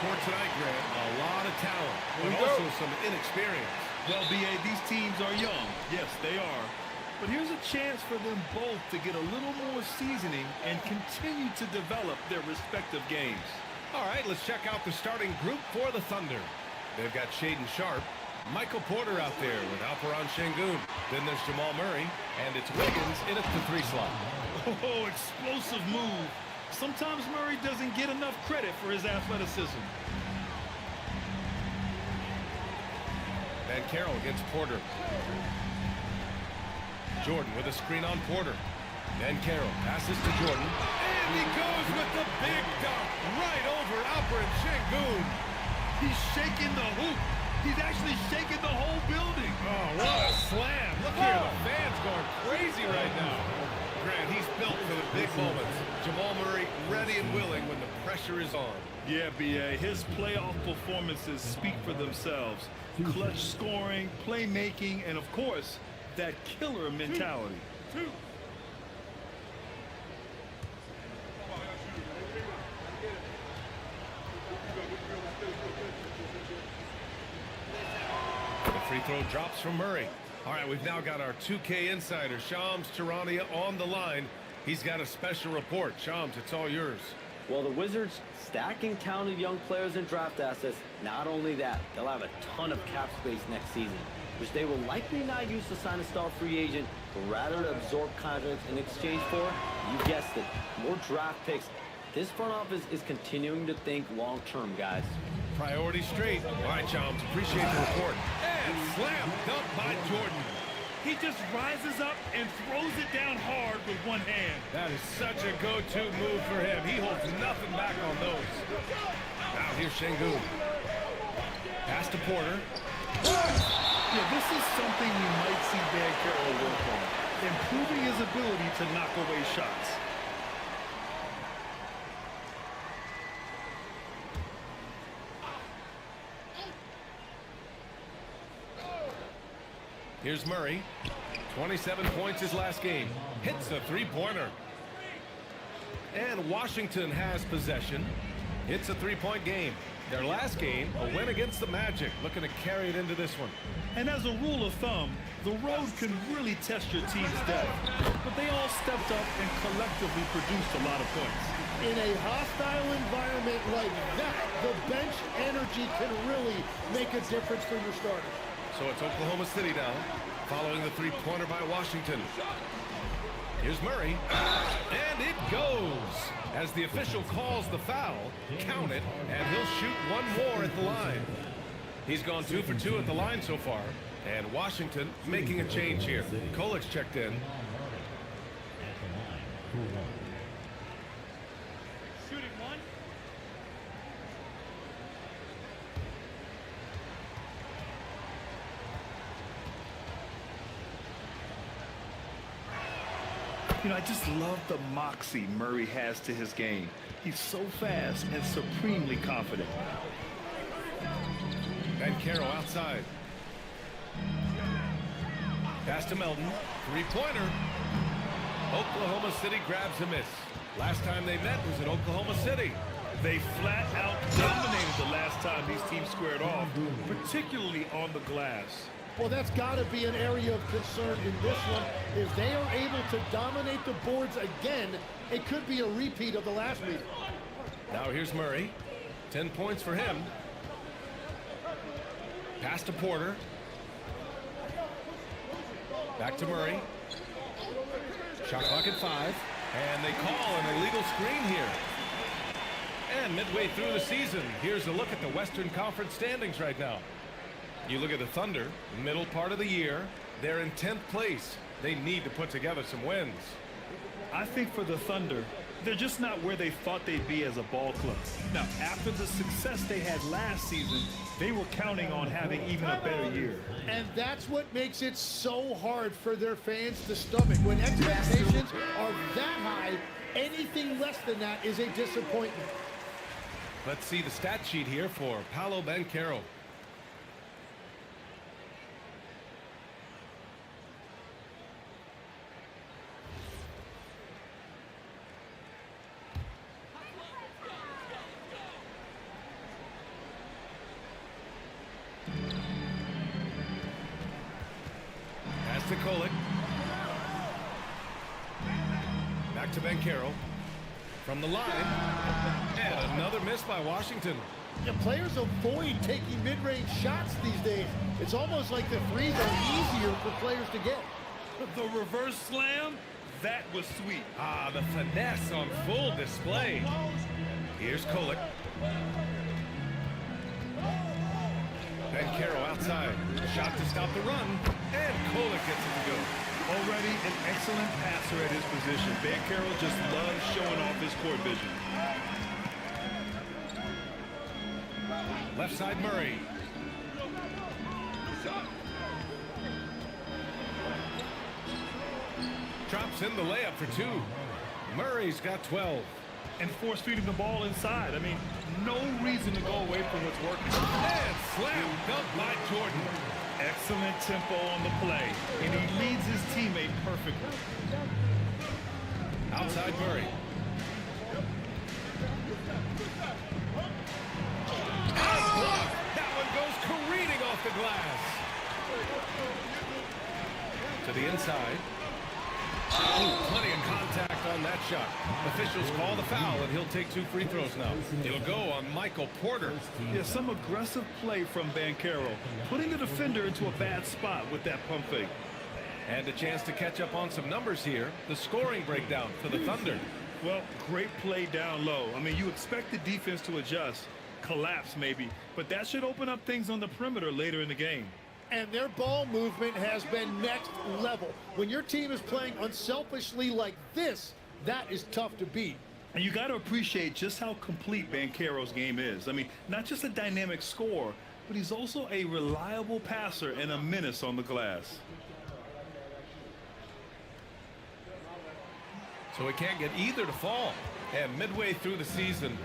court tonight, Grant. A lot of talent, but also some inexperience. Well, B.A., these teams are young. Yes, they are. But here's a chance for them both to get a little more seasoning and continue to develop their respective games. All right, let's check out the starting group for the Thunder. They've got Shaedon Sharpe, Michael Porter out there with Alperen Sengun. Then there's Jamal Murray, and it's Wiggins in at the 3 slot. Oh, explosive move. Sometimes Murray doesn't get enough credit for his athleticism. Van Carroll against Porter. Jordan with a screen on Porter. Van Carroll passes to Jordan. And he goes with the big dunk right over Alperen Sengun. He's shaking the hoop. He's actually shaking the whole building. Oh, what a slam. Look here, the fans going crazy right now. Grant, he's built for the big moments. Jamal Murray ready and willing when the pressure is on. Yeah, B.A., his playoff performances speak for themselves. Clutch scoring, playmaking, and of course, that killer mentality. The free throw drops from Murray. All right, we've now got our 2K insider, Shams Charania, on the line. He's got a special report. Shams, it's all yours. Well, the Wizards stacking talented young players and draft assets. Not only that, they'll have a ton of cap space next season, which they will likely not use to sign a star free agent, but rather to absorb contracts in exchange for, you guessed it, more draft picks. This front office is continuing to think long-term, guys. Priority straight. All right, Shams, appreciate the report. And slam dunk by Jordan. He just rises up and throws it down hard with one hand. That is such a go-to move for him. He holds nothing back on those. Now here's Sengun. Pass to Porter. Yeah, this is something we might see Van Carroll work on, improving his ability to knock away shots. Here's Murray. 27 points his last game. Hits a three-pointer. And Washington has possession. It's a three-point game. Their last game, a win against the Magic. Looking to carry it into this one. And as a rule of thumb, the road can really test your team's depth. But they all stepped up and collectively produced a lot of points. In a hostile environment like that, the bench energy can really make a difference for your starters. So it's Oklahoma City now, following the three-pointer by Washington. Here's Murray, and it goes. As the official calls the foul, count it, and he'll shoot one more at the line. He's gone 2 for 2 at the line so far, and Washington making a change here. Kolik's checked in. Shooting one. You know, I just love the moxie Murray has to his game. He's so fast and supremely confident. Van Carroll outside. Pass to Melton. Three-pointer. Oklahoma City grabs a miss. Last time they met was in Oklahoma City. They flat out dominated the last time these teams squared off, particularly on the glass. Well, that's got to be an area of concern in this one. If they are able to dominate the boards again, it could be a repeat of the last meeting. Now here's Murray. 10 points for him. Pass to Porter. Back to Murray. Shot clock at 5. And they call an illegal screen here. And midway through the season, here's a look at the Western Conference standings right now. You look at the Thunder, middle part of the year, they're in 10th place. They need to put together some wins. I think for the Thunder, they're just not where they thought they'd be as a ball club. Now, after the success they had last season, they were counting on having even a better year. And that's what makes it so hard for their fans to stomach. When expectations are that high, anything less than that is a disappointment. Let's see the stat sheet here for Paolo Banchero. Kolek. Back to Banchero. From the line. And another miss by Washington. Yeah, players avoid taking mid-range shots these days. It's almost like the threes are easier for players to get. The reverse slam, that was sweet. Ah, the finesse on full display. Here's Kolek. Banchero outside. Shot to stop the run. And Kolek gets it to go. Already an excellent passer at his position. Banchero just loves showing off his court vision. Left side Murray. Drops in the layup for two. Murray's got 12. And force feeding the ball inside. I mean, no reason to go away from what's working. And slam dunk by Jordan. Excellent tempo on the play. And he leads his teammate perfectly. Outside Murray. That one goes careening off the glass. To the inside. Oh, plenty of contact on that shot. Officials call the foul, and he'll take 2 free throws now. He'll go on Michael Porter. Yeah, some aggressive play from Banchero, putting the defender into a bad spot with that pump fake. And a chance to catch up on some numbers here. The scoring breakdown for the Thunder. Well, great play down low. I mean, you expect the defense to adjust, collapse maybe, but that should open up things on the perimeter later in the game. And their ball movement has been next level. When your team is playing unselfishly like this, that is tough to beat. And you got to appreciate just how complete Banchero's game is. I mean, not just a dynamic scorer, but he's also a reliable passer and a menace on the glass. So he can't get either to fall. And midway through the season,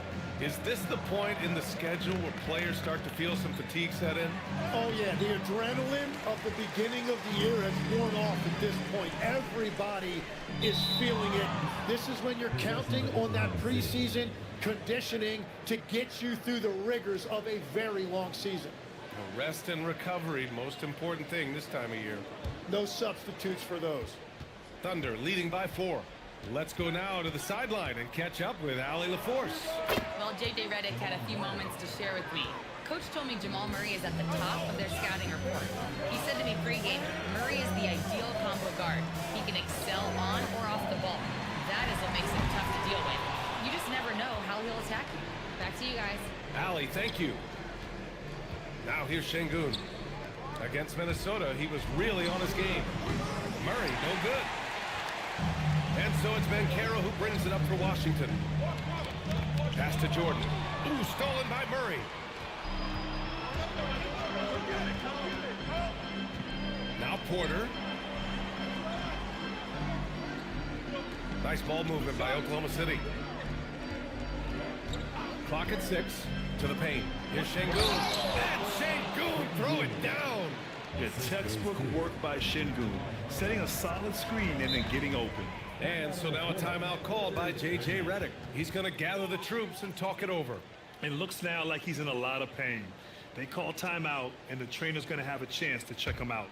is this the point in the schedule where players start to feel some fatigue set in? Oh, yeah. The adrenaline of the beginning of the year has worn off at this point. Everybody is feeling it. This is when you're counting on that preseason conditioning to get you through the rigors of a very long season. Rest and recovery, most important thing this time of year. No substitutes for those. Thunder leading by 4. Let's go now to the sideline and catch up with Allie LaForce. Well, J.J. Redick had a few moments to share with me. Coach told me Jamal Murray is at the top of their scouting report. He said to me pregame, Murray is the ideal combo guard. He can excel on or off the ball. That is what makes him tough to deal with. You just never know how he'll attack you. Back to you guys. Allie, thank you. Now here's Şengün. Against Minnesota, he was really on his game. Murray, no good. And so it's Banchero who brings it up for Washington. Pass to Jordan. Ooh, stolen by Murray. Now Porter. Nice ball movement by Oklahoma City. Clock at 6. To the paint. Here's Şengün. And Şengün throw it down. Yeah, textbook work by Şengün, setting a solid screen and then getting open. And so now a timeout called by J.J. Redick. He's going to gather the troops and talk it over. It looks now like he's in a lot of pain. They call timeout, and the trainer's going to have a chance to check him out.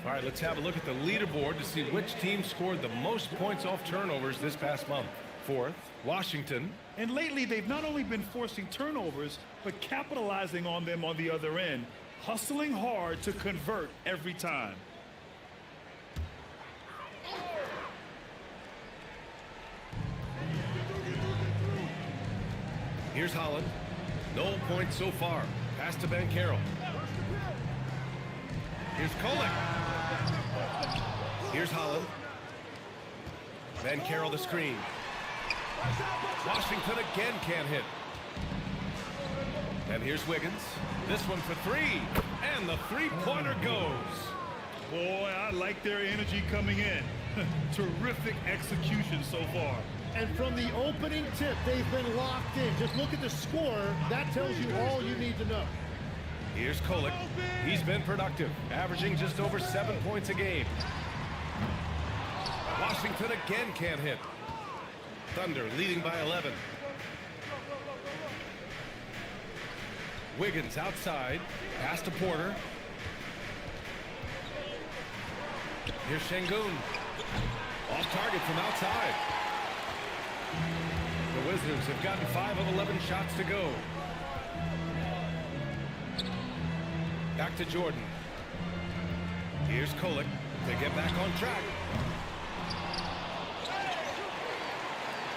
All right, let's have a look at the leaderboard to see which team scored the most points off turnovers this past month. 4th, Washington. And lately, they've not only been forcing turnovers, but capitalizing on them on the other end, hustling hard to convert every time. Here's Holland. No points so far. Pass to Banchero. Here's Kolek. Here's Holland. Banchero the screen. Washington again can't hit. And here's Wiggins. This one for 3. And the three-pointer goes. Boy, I like their energy coming in. Terrific execution so far. And from the opening tip, they've been locked in. Just look at the score. That tells you all you need to know. Here's Kolek. He's been productive, averaging just over 7 points a game. Washington again can't hit. Thunder leading by 11. Wiggins outside. Pass to Porter. Here's Şengün. Off target from outside. The Wizards have gotten 5 of 11 shots to go. Back to Jordan. Here's Kolek to get back on track.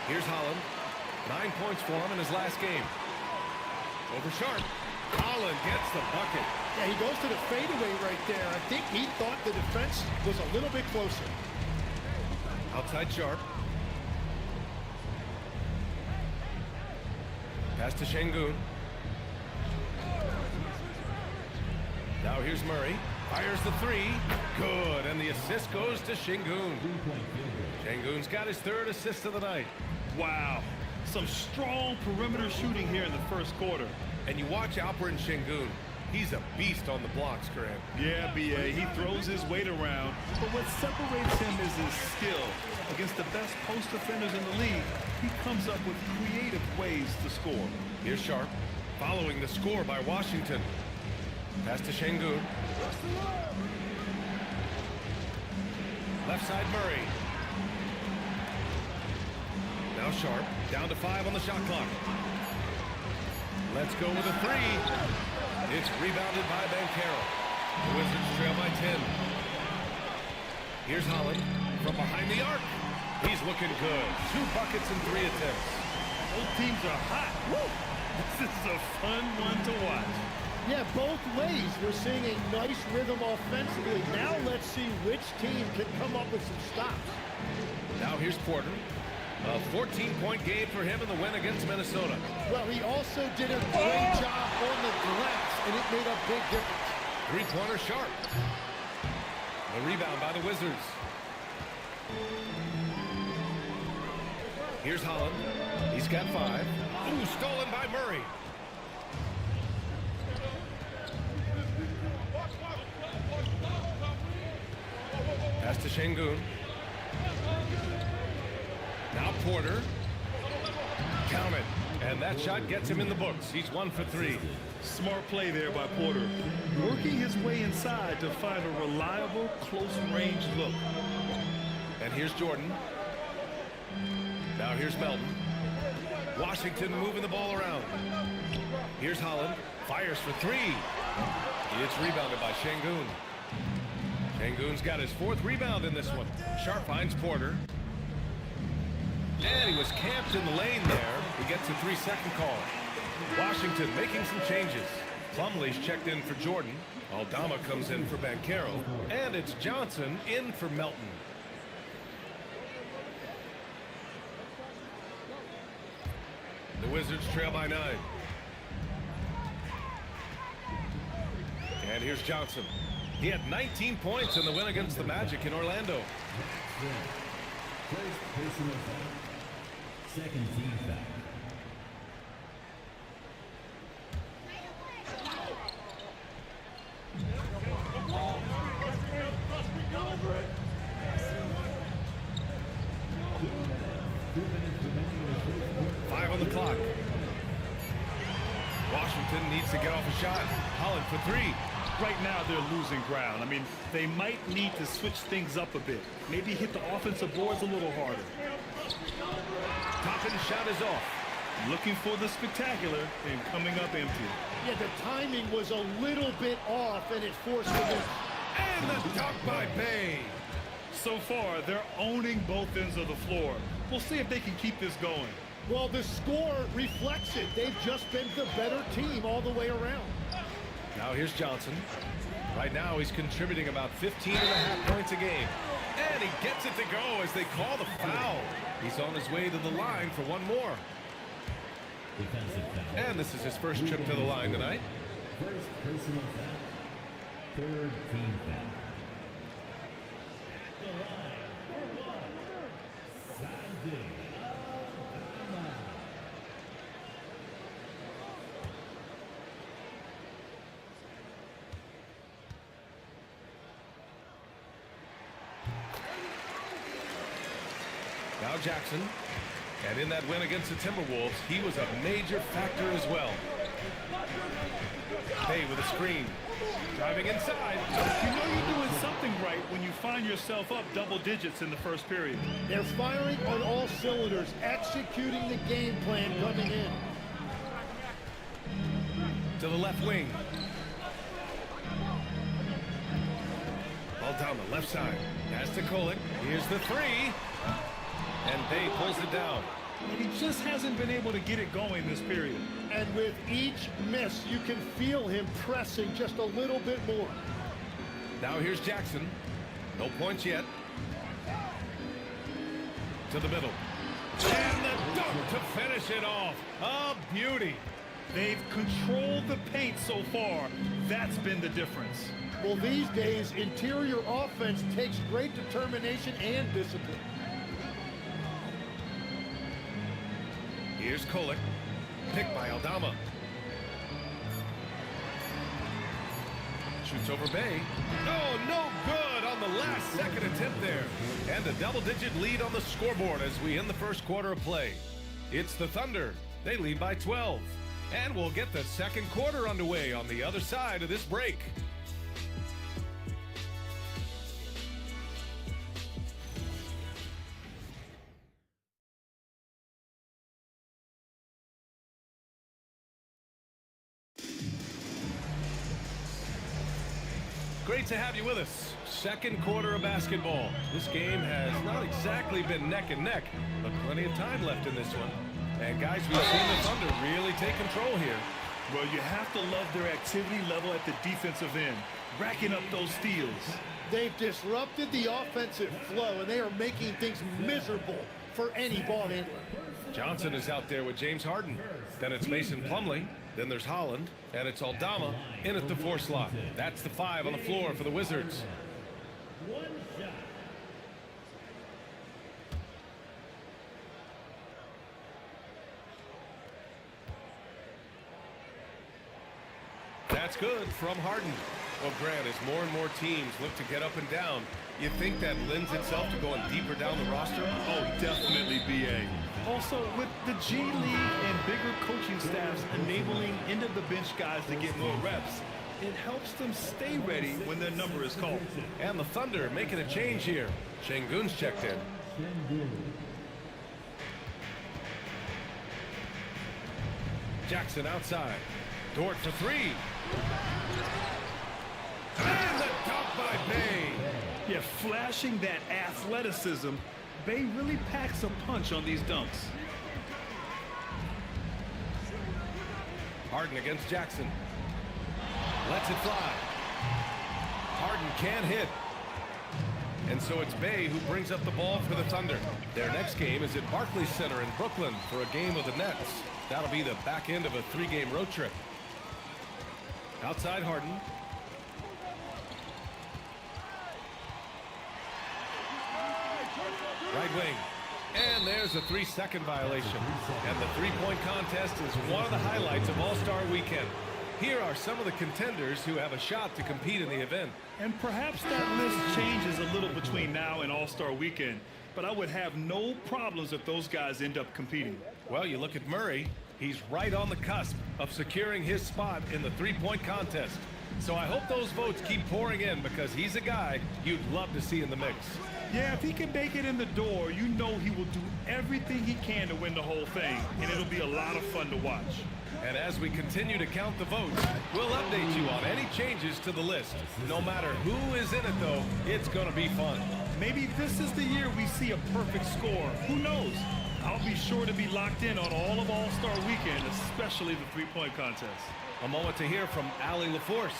Here's Holland. 9 points for him in his last game. Over Sharp. Holland gets the bucket. Yeah, he goes to the fadeaway right there. I think he thought the defense was a little bit closer. Outside Sharp. Pass to Şengün. Now here's Murray. Fires the three. Good. And the assist goes to Şengün. Şengün's got his 3rd assist of the night. Wow. Some strong perimeter shooting here in the first quarter. And you watch Alperen Şengün. He's a beast on the blocks, Grant. Yeah, B.A. He throws his weight around, but what separates him is his skill. Against the best post defenders in the league, he comes up with creative ways to score. Here's Sharp, following the score by Washington. Pass to Şengün. Left side Murray. Now Sharp, down to 5 on the shot clock. Let's go with a 3. It's rebounded by Banchero. The Wizards trail by 10. Here's Holland from behind the arc. He's looking good. 2 buckets and 3 attempts. Both teams are hot. Woo! This is a fun one to watch. Yeah, both ways. We're seeing a nice rhythm offensively. Now let's see which team can come up with some stops. Now here's Porter. A 14-point game for him in the win against Minnesota. Well, he also did a great job on the glass, and it made a big difference. 3-pointer Sharp. The rebound by the Wizards. Here's Holland. He's got 5. Ooh, stolen by Murray. Pass to Şengün. Now Porter. Count it. And that shot gets him in the books. He's 1 for 3. Smart play there by Porter. Working his way inside to find a reliable, close-range look. And here's Jordan. Now here's Melton. Washington moving the ball around. Here's Holland. Fires for 3. It's rebounded by Şengün. Şengün's got his 4th rebound in this one. Sharp finds Porter. And he was camped in the lane there. He gets a 3-second call. Washington making some changes. Plumlee's checked in for Jordan. Aldama comes in for Banchero. And it's Johnson in for Melton. The Wizards trail by 9. And here's Johnson. He had 19 points in the win against the Magic in Orlando. First personal foul. Second team foul. Five on the clock. Washington needs to get off a shot. Holland for 3. Right now, they're losing ground. I mean, they might need to switch things up a bit. Maybe hit the offensive boards a little harder. Toppin's shot is off. Looking for the spectacular and coming up empty. Yeah, the timing was a little bit off, and it forced the miss. And the dunk by Bay. So far, they're owning both ends of the floor. We'll see if they can keep this going. Well, the score reflects it. They've just been the better team all the way around. Now here's Johnson. Right now he's contributing about 15.5 points a game. And he gets it to go as they call the foul. He's on his way to the line for one more. Defensive foul. And this is his first trip to the line tonight. First personal foul. Third team foul. Now Jackson. And in that win against the Timberwolves, he was a major factor as well. Bay with a screen. Driving inside. You know you're doing something right when you find yourself up double digits in the first period. They're firing on all cylinders, executing the game plan coming in. To the left wing. Ball down the left side. Pass to Kolek. Here's the three. And Bay pulls it down. And he just hasn't been able to get it going this period. And with each miss, you can feel him pressing just a little bit more. Now here's Jackson. No points yet. To the middle. And the dunk to finish it off. A beauty. They've controlled the paint so far. That's been the difference. Well, these days, interior offense takes great determination and discipline. Here's Kolek. Picked by Aldama. Shoots over Bay. Oh, no good on the last second attempt there. And a double-digit lead on the scoreboard as we end the first quarter of play. It's the Thunder. They lead by 12. And we'll get the second quarter underway on the other side of this break. Great to have you with us. Second quarter of basketball. This game has not exactly been neck and neck, but plenty of time left in this one. And guys, we've seen the Thunder really take control here. Well, you have to love their activity level at the defensive end, racking up those steals. They've disrupted the offensive flow, and they are making things miserable for any ball handler. Johnson is out there with James Harden. Then it's Mason Plumlee. Then there's Holland, and it's Aldama in at the 4 slot. That's the 5 on the floor for the Wizards. That's good from Harden. Well, Grant, as more and more teams look to get up and down, you think that lends itself to going deeper down the roster? Oh, definitely, BA. Also, with the G League and bigger coaching staffs enabling end-of-the-bench guys to get more reps, it helps them stay ready when their number is called. And the Thunder making a change here. Şengün's checked in. Jackson outside. Dort for 3. And the dunk by Bay. Yeah, flashing that athleticism, Bay really packs a punch on these dunks. Harden against Jackson. Lets it fly. Harden can't hit. And so it's Bay who brings up the ball for the Thunder. Their next game is at Barclays Center in Brooklyn for a game of the Nets. That'll be the back end of a 3-game road trip. Outside Harden. Right wing. And there's a 3-second violation. And the three-point contest is one of the highlights of All-Star Weekend. Here are some of the contenders who have a shot to compete in the event. And perhaps that list changes a little between now and All-Star Weekend, but I would have no problems if those guys end up competing. Well, you look at Murray. He's right on the cusp of securing his spot in the three-point contest. So I hope those votes keep pouring in because he's a guy you'd love to see in the mix. Yeah, if he can make it in the door, you know he will do everything he can to win the whole thing, and it'll be a lot of fun to watch. And as we continue to count the votes, we'll update you on any changes to the list. No matter who is in it, though, it's going to be fun. Maybe this is the year we see a perfect score. Who knows? I'll be sure to be locked in on all of All-Star Weekend, especially the three-point contest. A moment to hear from Allie LaForce.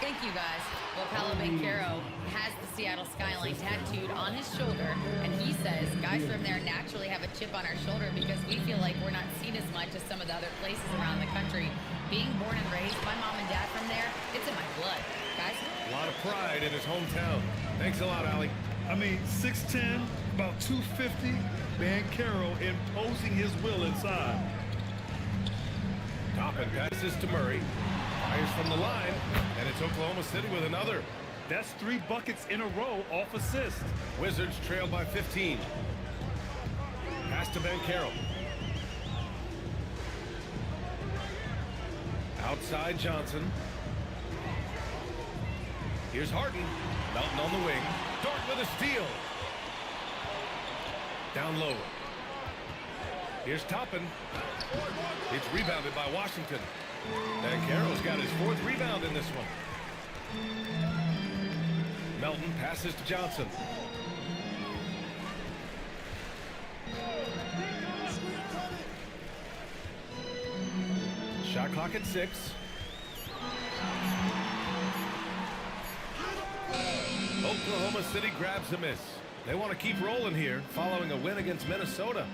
Thank you, guys. Well, Paolo Banchero has the Seattle skyline tattooed on his shoulder, and he says guys from there naturally have a chip on our shoulder because we feel like we're not seen as much as some of the other places around the country. Being born and raised, my mom and dad from there, it's in my blood. Guys? A lot of pride in his hometown. Thanks a lot, Allie. I mean, 6'10", about 250. Banchero imposing his will inside. Toppin passes to Murray. Fires from the line, and it's Oklahoma City with another. That's 3 buckets in a row off assist. Wizards trail by 15. Pass to Banchero. Outside Johnson. Here's Harden. Melton on the wing. Dort with a steal. Down low. Here's Toppin. It's rebounded by Washington. Banchero's got his 4th rebound in this one. Melton passes to Johnson. Shot clock at 6. Oklahoma City grabs a miss. They want to keep rolling here following a win against Minnesota.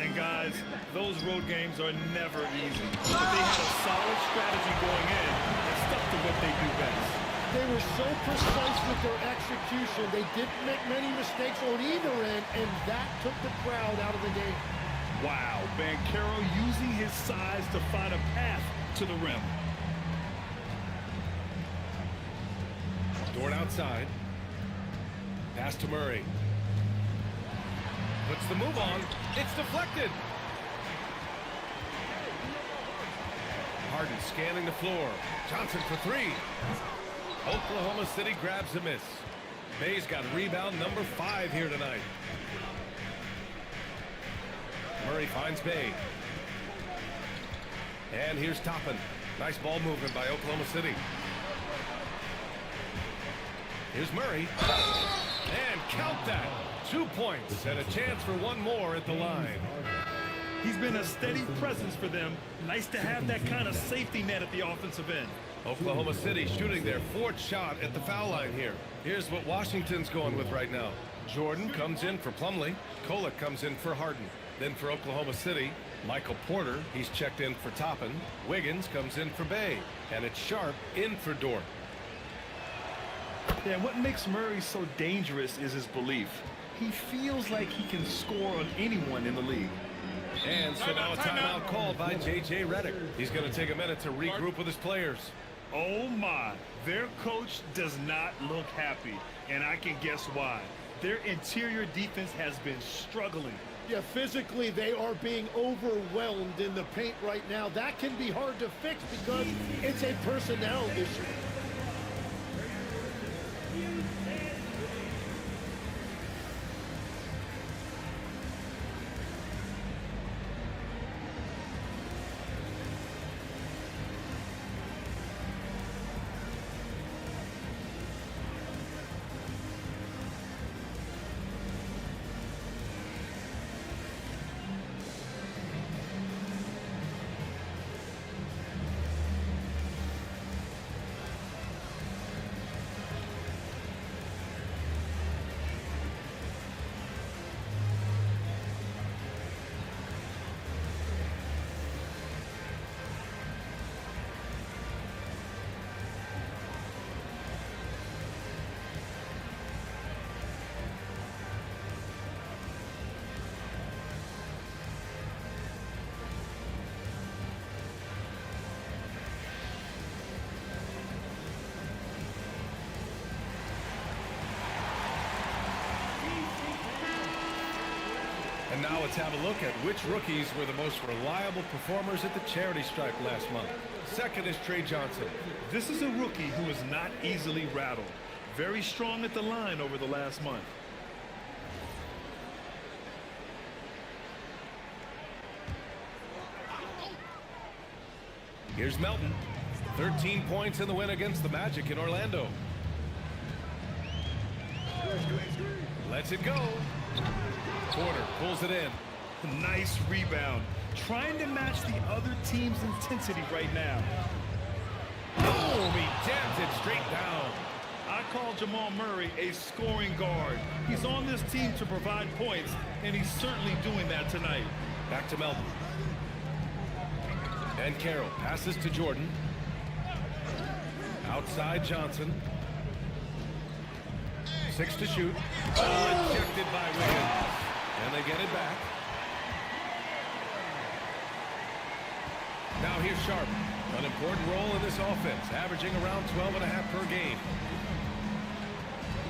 And guys, those road games are never easy. But they had a solid strategy going in and stuck to what they do best. They were so precise with their execution. They didn't make many mistakes on either end, and that took the crowd out of the game. Wow, Banchero using his size to find a path to the rim. Dort outside. Pass to Murray. Puts the move on. It's deflected. Harden scanning the floor. Johnson for 3. Oklahoma City grabs a miss. Bay's got rebound number 5 here tonight. Murray finds Bay. And here's Toppin. Nice ball movement by Oklahoma City. Here's Murray. And count that. 2 points and a chance for one more at the line. He's been a steady presence for them. Nice to have that kind of safety net at the offensive end. Oklahoma City shooting their 4th shot at the foul line here. Here's what Washington's going with right now. Jordan comes in for Plumlee. Kolek comes in for Harden. Then for Oklahoma City, Michael Porter, he's checked in for Toppin. Wiggins comes in for Bay. And it's Sharp in for Dort. Yeah, what makes Murray so dangerous is his belief. He feels like he can score on anyone in the league. And so now a timeout called by J.J. Redick. He's going to take a minute to regroup with his players. Oh my, their coach does not look happy, and I can guess why. Their interior defense has been struggling. Yeah, physically they are being overwhelmed in the paint right now. That can be hard to fix because it's a personnel issue. And now let's have a look at which rookies were the most reliable performers at the charity stripe last month. Second is Trey Johnson. This is a rookie who is not easily rattled. Very strong at the line over the last month. Here's Melton. 13 points in the win against the Magic in Orlando. Lets it go. Porter pulls it in. Nice rebound. Trying to match the other team's intensity right now. Boom! He jams it straight down. I call Jamal Murray a scoring guard. He's on this team to provide points, and he's certainly doing that tonight. Back to Melton. And Carroll passes to Jordan. Outside Johnson. 6 to shoot. Oh, rejected by Wiggins. And they get it back. Now here's Sharp. An important role in this offense, averaging around 12.5 per game.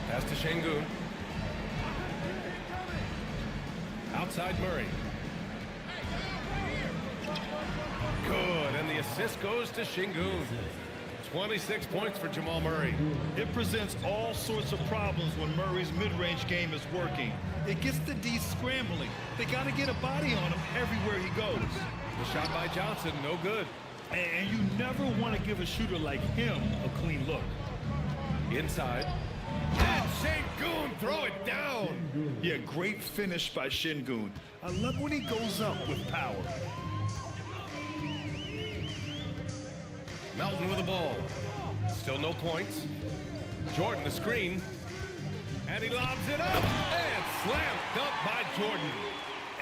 Pass to Şengün. Outside Murray. Good, and the assist goes to Şengün. 26 points for Jamal Murray. It presents all sorts of problems when Murray's mid-range game is working. It gets the D scrambling. They got to get a body on him everywhere he goes. The shot by Johnson, no good. And you never want to give a shooter like him a clean look. Inside. And Şengün, throw it down. Yeah, great finish by Şengün. I love when he goes up with power. Melton with the ball. Still no points. Jordan the screen. And he lobs it up. And slam dunk by Jordan.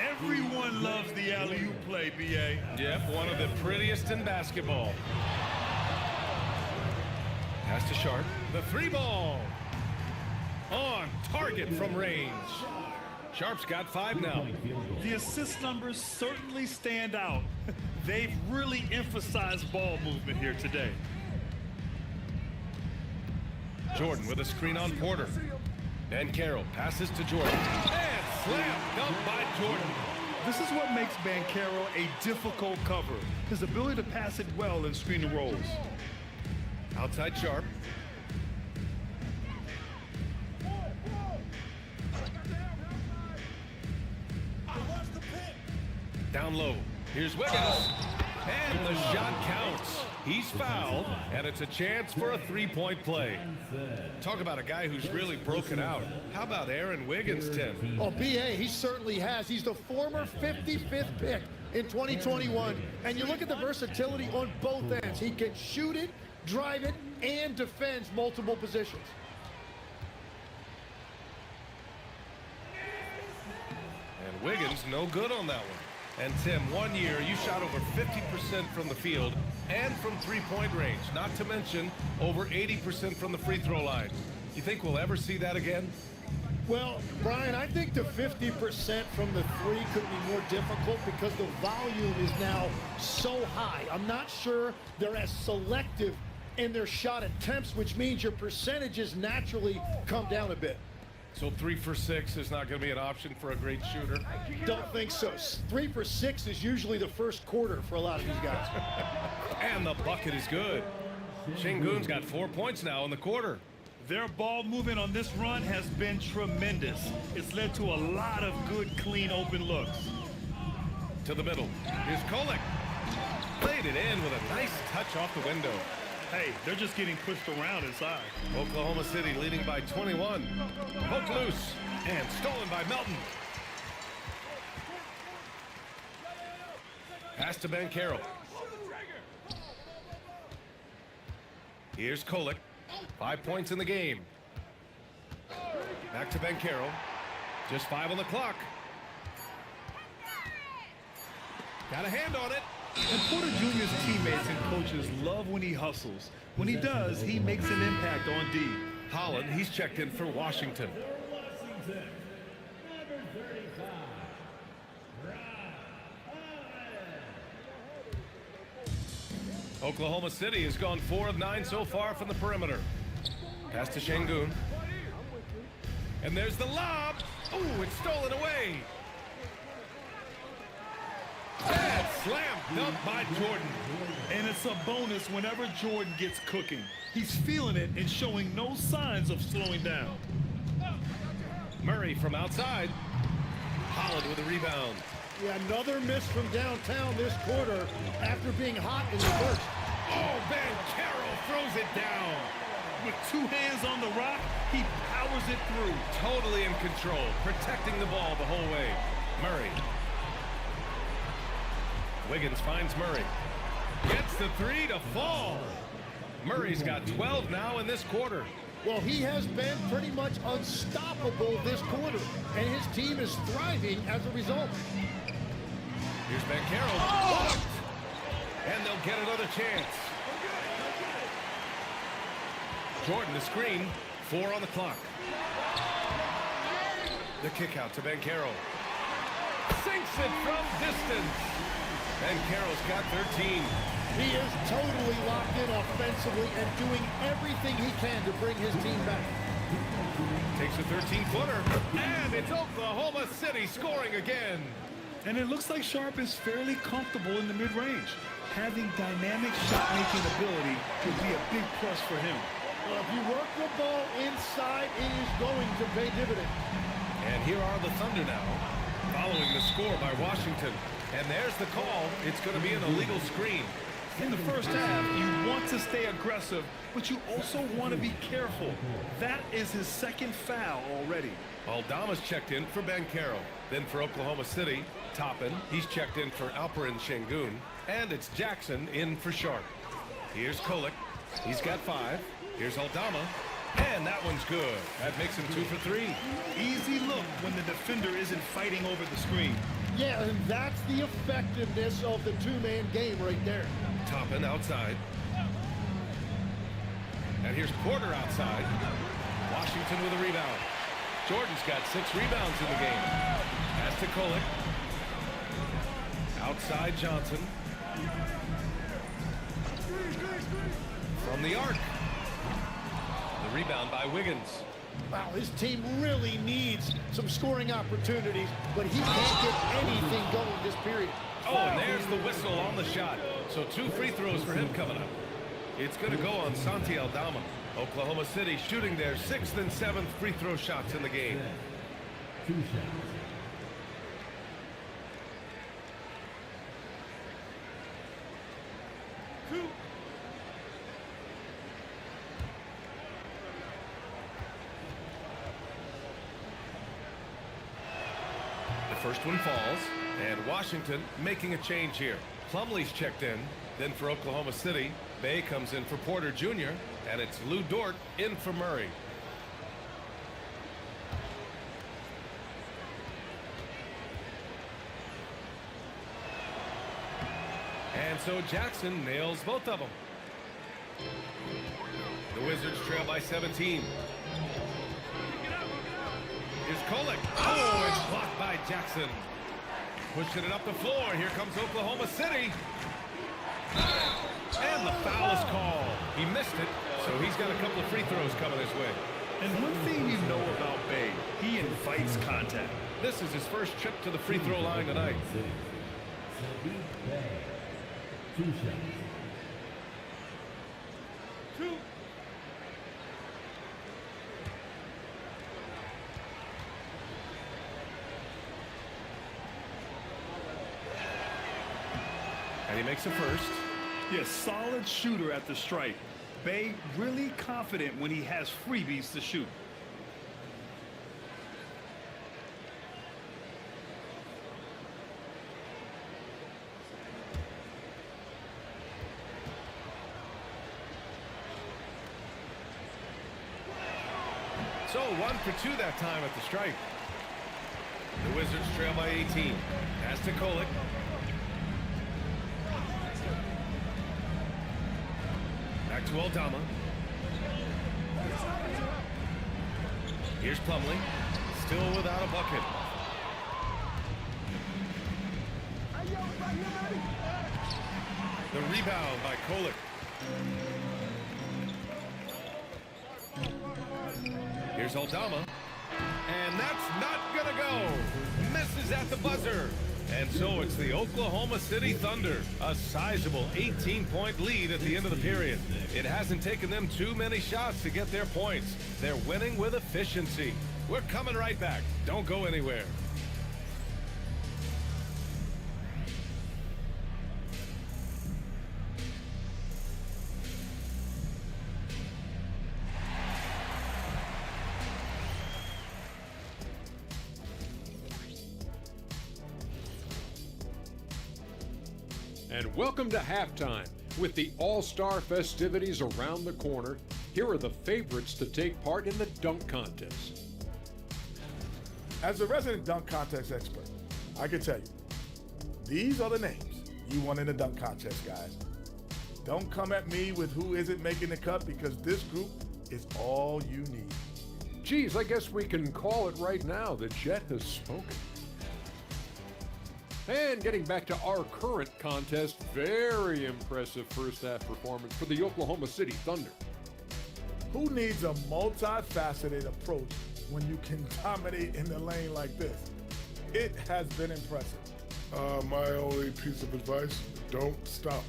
Everyone loves the alley-oop play, B.A. Yep, one of the prettiest in basketball. Pass to Sharp. The 3-ball. On target from range. Sharp's got 5 now. The assist numbers certainly stand out. They've really emphasized ball movement here today. Jordan with a screen on Porter. Banchero passes to Jordan. And slam dunk by Jordan. This is what makes Banchero a difficult cover. His ability to pass it well in screen and rolls. Outside Sharp. Down low. Here's Wiggins. And the shot counts. He's fouled, and it's a chance for a 3-point play. Talk about a guy who's really broken out. How about Aaron Wiggins, Tim? Oh, B.A., he certainly has. He's the former 55th pick in 2021. And you look at the versatility on both ends. He can shoot it, drive it, and defends multiple positions. And Wiggins, no good on that one. And Tim, 1 year, you shot over 50% from the field and from three-point range, not to mention over 80% from the free throw line. You think we'll ever see that again? Well, Brian, I think the 50% from the three could be more difficult because the volume is now so high. I'm not sure they're as selective in their shot attempts, which means your percentages naturally come down a bit. So 3 for 6 is not going to be an option for a great shooter? Don't think so. 3 for 6 is usually the first quarter for a lot of these guys. And the bucket is good. Şengün's got 4 points now in the quarter. Their ball movement on this run has been tremendous. It's led to a lot of good, clean, open looks. To the middle. Here's Kolek. Played it in with a nice touch off the window. Hey, they're just getting pushed around inside. Oklahoma City leading by 21. Poked loose and stolen by Melton. Pass to Banchero. Here's Kolek. 5 points in the game. Back to Banchero. Just 5 on the clock. Got a hand on it. And Porter Jr.'s teammates and coaches love when he hustles. When he does, he makes an impact on D. Holland, he's checked in for Washington. Oklahoma City has gone 4 of 9 so far from the perimeter. Pass to Şengün. And there's the lob. Ooh, it's stolen away. Bad slam dunk by Jordan. And it's a bonus whenever Jordan gets cooking. He's feeling it and showing no signs of slowing down. Murray from outside. Holland with a rebound. Yeah, another miss from downtown this quarter after being hot in the first. Oh, Banchero throws it down. With 2 hands on the rock, he powers it through. Totally in control, protecting the ball the whole way. Murray. Wiggins finds Murray. Gets the 3 to fall. Murray's got 12 now in this quarter. Well, he has been pretty much unstoppable this quarter, and his team is thriving as a result. Here's Banchero. Oh! And they'll get another chance. Jordan the screen. 4 on the clock. The kick out to Banchero. Sinks it from distance. Banchero's got 13. He is totally locked in offensively and doing everything he can to bring his team back. Takes a 13-footer. And it's Oklahoma City scoring again. And it looks like Sharp is fairly comfortable in the mid-range. Having dynamic shot-making ability would be a big plus for him. Well, if you work the ball inside, it is going to pay dividends. And here are the Thunder now, following the score by Washington. And there's the call. It's going to be an illegal screen. In the first half, you want to stay aggressive, but you also want to be careful. That is his second foul already. Aldama's checked in for Banchero. Then for Oklahoma City, Toppin. He's checked in for Alperen Şengün. And it's Jackson in for Sharp. Here's Kolek. He's got 5. Here's Aldama. And that one's good. That makes him 2 for 3. Easy look when the defender isn't fighting over the screen. Yeah, and that's the effectiveness of the two-man game right there. Toppin outside. And here's Porter outside. Washington with a rebound. Jordan's got 6 rebounds in the game. Pass to Kolek. Outside Johnson. From the arc. The rebound by Wiggins. Wow, his team really needs some scoring opportunities, but he can't get anything going this period. Oh, and there's the whistle on the shot. So 2 free throws for him coming up. It's going to go on Santi Aldama. Oklahoma City shooting their 6th and 7th free throw shots in the game. 2 shots. The first one falls, and Washington making a change here. Plumlee's checked in. Then for Oklahoma City, Bay comes in for Porter Jr., and it's Lou Dort in for Murray. And so Jackson nails both of them. The Wizards trail by 17. Here's Kolek. Oh, it's blocked by Jackson. Pushing it up the floor. Here comes Oklahoma City. And the foul is called. He missed it, so he's got a couple of free throws coming his way. And one thing you know about Bay, he invites contact. This is his first trip to the free throw line tonight. Sadiq Bey. 2 shots. And he makes a first. Yeah, solid shooter at the stripe. Bay really confident when he has freebies to shoot. So 1 for 2 that time at the stripe. The Wizards trail by 18. Pass to Kolek. Back to Aldama. Here's Plumlee. Still without a bucket. The rebound by Kolek. Here's Aldama. And that's not gonna go. Misses at the buzzer. And so it's the Oklahoma City Thunder. A sizable 18-point lead at the end of the period. It hasn't taken them too many shots to get their points. They're winning with efficiency. We're coming right back. Don't go anywhere. And welcome to halftime. With the All-Star festivities around the corner, here are the favorites to take part in the dunk contest. As a resident dunk contest expert, I can tell you, these are the names you want in the dunk contest, guys. Don't come at me with who isn't making the cut, because this group is all you need. Geez, I guess we can call it right now. The Jet has spoken. And getting back to our current contest, very impressive first half performance for the Oklahoma City Thunder. Who needs a multifaceted approach when you can dominate in the lane like this? It has been impressive. My only piece of advice, don't stop.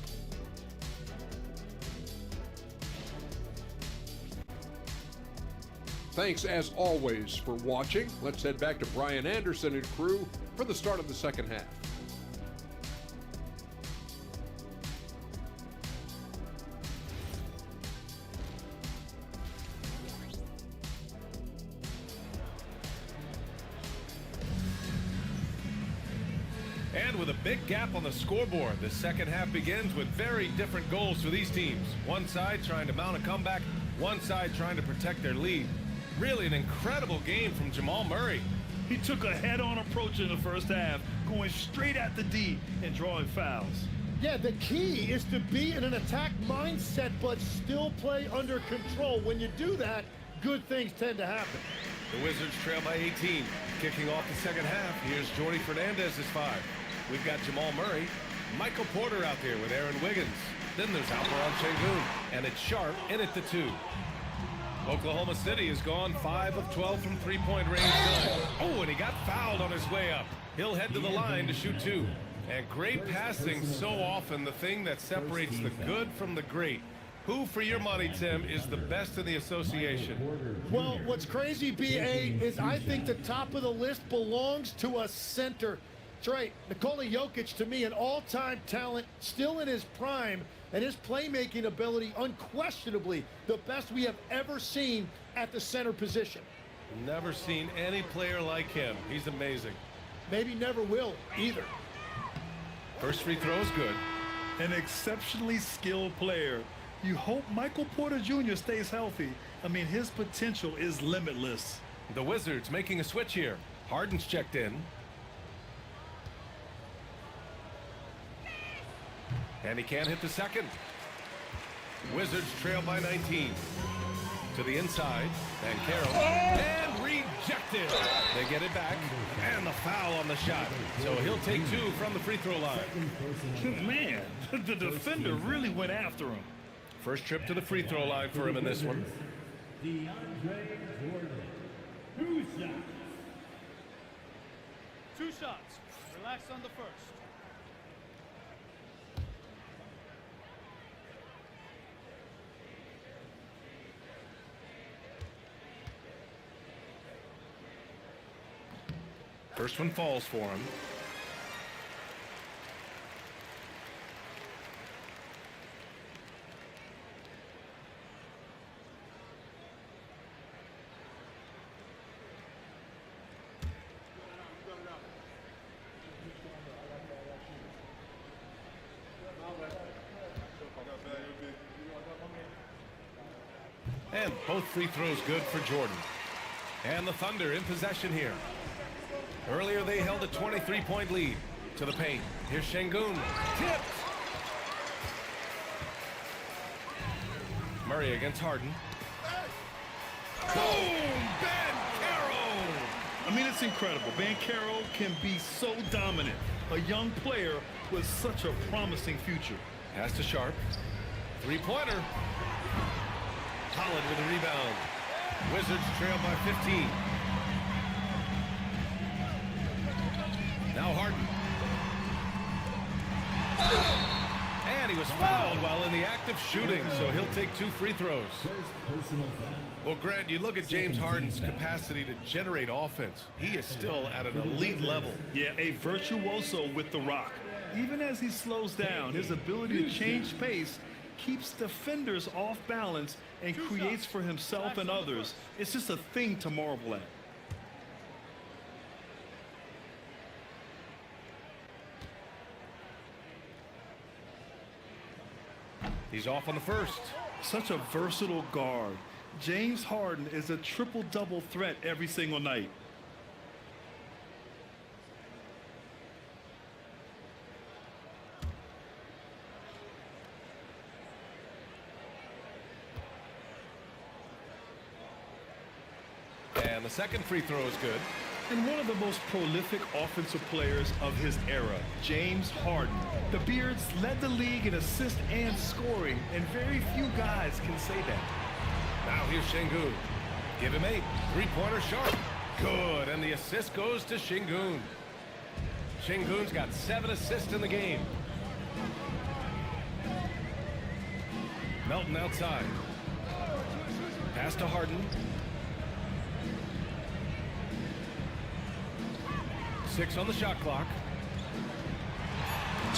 Thanks as always for watching. Let's head back to Brian Anderson and crew for the start of the second half. And with a big gap on the scoreboard, the second half begins with very different goals for these teams. One side trying to mount a comeback, one side trying to protect their lead. Really an incredible game from Jamal Murray. He took a head-on approach in the first half, going straight at the D and drawing fouls. Yeah, the key is to be in an attack mindset, but still play under control. When you do that, good things tend to happen. The Wizards trail by 18. Kicking off the second half, here's Jordy Fernandez's 5. We've got Jamal Murray, Michael Porter out there with Aaron Wiggins. Then there's Alperon Şengün, and it's Sharp in at the 2. Oklahoma City has gone 5 of 12 from three-point range tonight. Oh, and he got fouled on his way up. He'll head to the line to shoot 2. And great passing, so often the thing that separates the good from the great. Who, for your money, Tim, is the best in the association? Well, what's crazy, B.A., is I think the top of the list belongs to a center. That's right. Nikola Jokic, to me, an all-time talent, still in his prime, and his playmaking ability unquestionably the best we have ever seen at the center position. Never seen any player like him. He's amazing. Maybe never will either. First free throw is good. An exceptionally skilled player. You hope Michael Porter Jr. stays healthy. I mean, his potential is limitless. The Wizards making a switch here. Harden's checked in. And he can't hit the second. Wizards trail by 19. To the inside. And Carroll. And rejected. They get it back. And the foul on the shot. So he'll take 2 from the free throw line. Man, the defender really went after him. First trip to the free throw line for him in this one. DeAndre Jordan. 2 shots. 2 shots. Relax on the first. First one falls for him. And both free throws good for Jordan. And the Thunder in possession here. Earlier they held a 23-point lead. To the paint. Here's Şengün. Tipped. Murray against Harden. Boom! Ben Carroll! I mean, it's incredible. Ben Carroll can be so dominant. A young player with such a promising future. Pass to Sharp. Three-pointer. Holland with a rebound. Wizards trail by 15. Now Harden. And he was fouled while in the act of shooting, so he'll take 2 free throws. Well, Grant, you look at James Harden's capacity to generate offense. He is still at an elite level. Yeah, a virtuoso with the rock. Even as he slows down, his ability to change pace keeps defenders off balance and creates for himself and others. It's just a thing to marvel at. He's off on the first. Such a versatile guard. James Harden is a triple-double threat every single night. And the second free throw is good. And one of the most prolific offensive players of his era, James Harden. The Beards led the league in assists and scoring, and very few guys can say that. Now here's Şengün. Give him 8. Three-pointer sharp. Good, and the assist goes to Şengün. Şengün's got 7 assists in the game. Melton outside. Pass to Harden. 6 on the shot clock.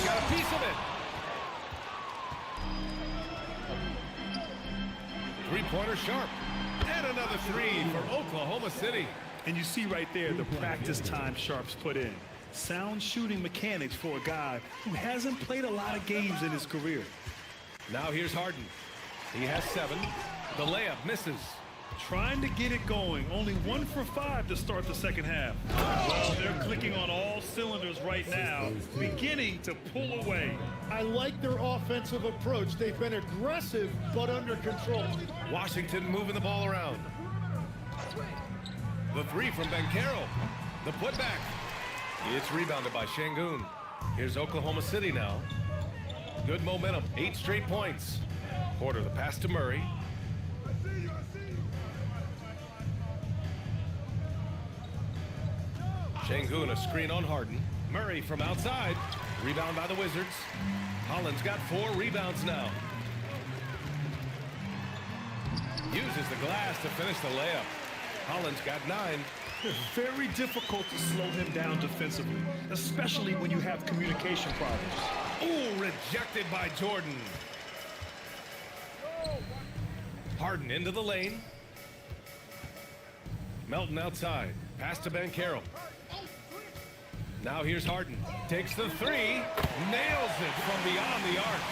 Got a piece of it. Three-pointer sharp. And another 3 for Oklahoma City. And you see right there the practice time Sharp's put in. Sound shooting mechanics for a guy who hasn't played a lot of games in his career. Now here's Harden. He has 7. The layup misses. Trying to get it going. Only 1 for 5 to start the second half. Well, they're clicking on all cylinders right now, beginning to pull away. I like their offensive approach. They've been aggressive, but under control. Washington moving the ball around. The 3 from Banchero. The putback. It's rebounded by Şengün. Here's Oklahoma City now. Good momentum. 8 straight points. Porter the pass to Murray. Şengün a screen on Harden. Murray from outside. Rebound by the Wizards. Holland's got 4 rebounds now. Uses the glass to finish the layup. Holland's got 9. It's very difficult to slow him down defensively, especially when you have communication problems. Ooh, rejected by Jordan. Harden into the lane. Melton outside. Pass to Banchero. Now here's Harden. Takes the 3. Nails it from beyond the arc.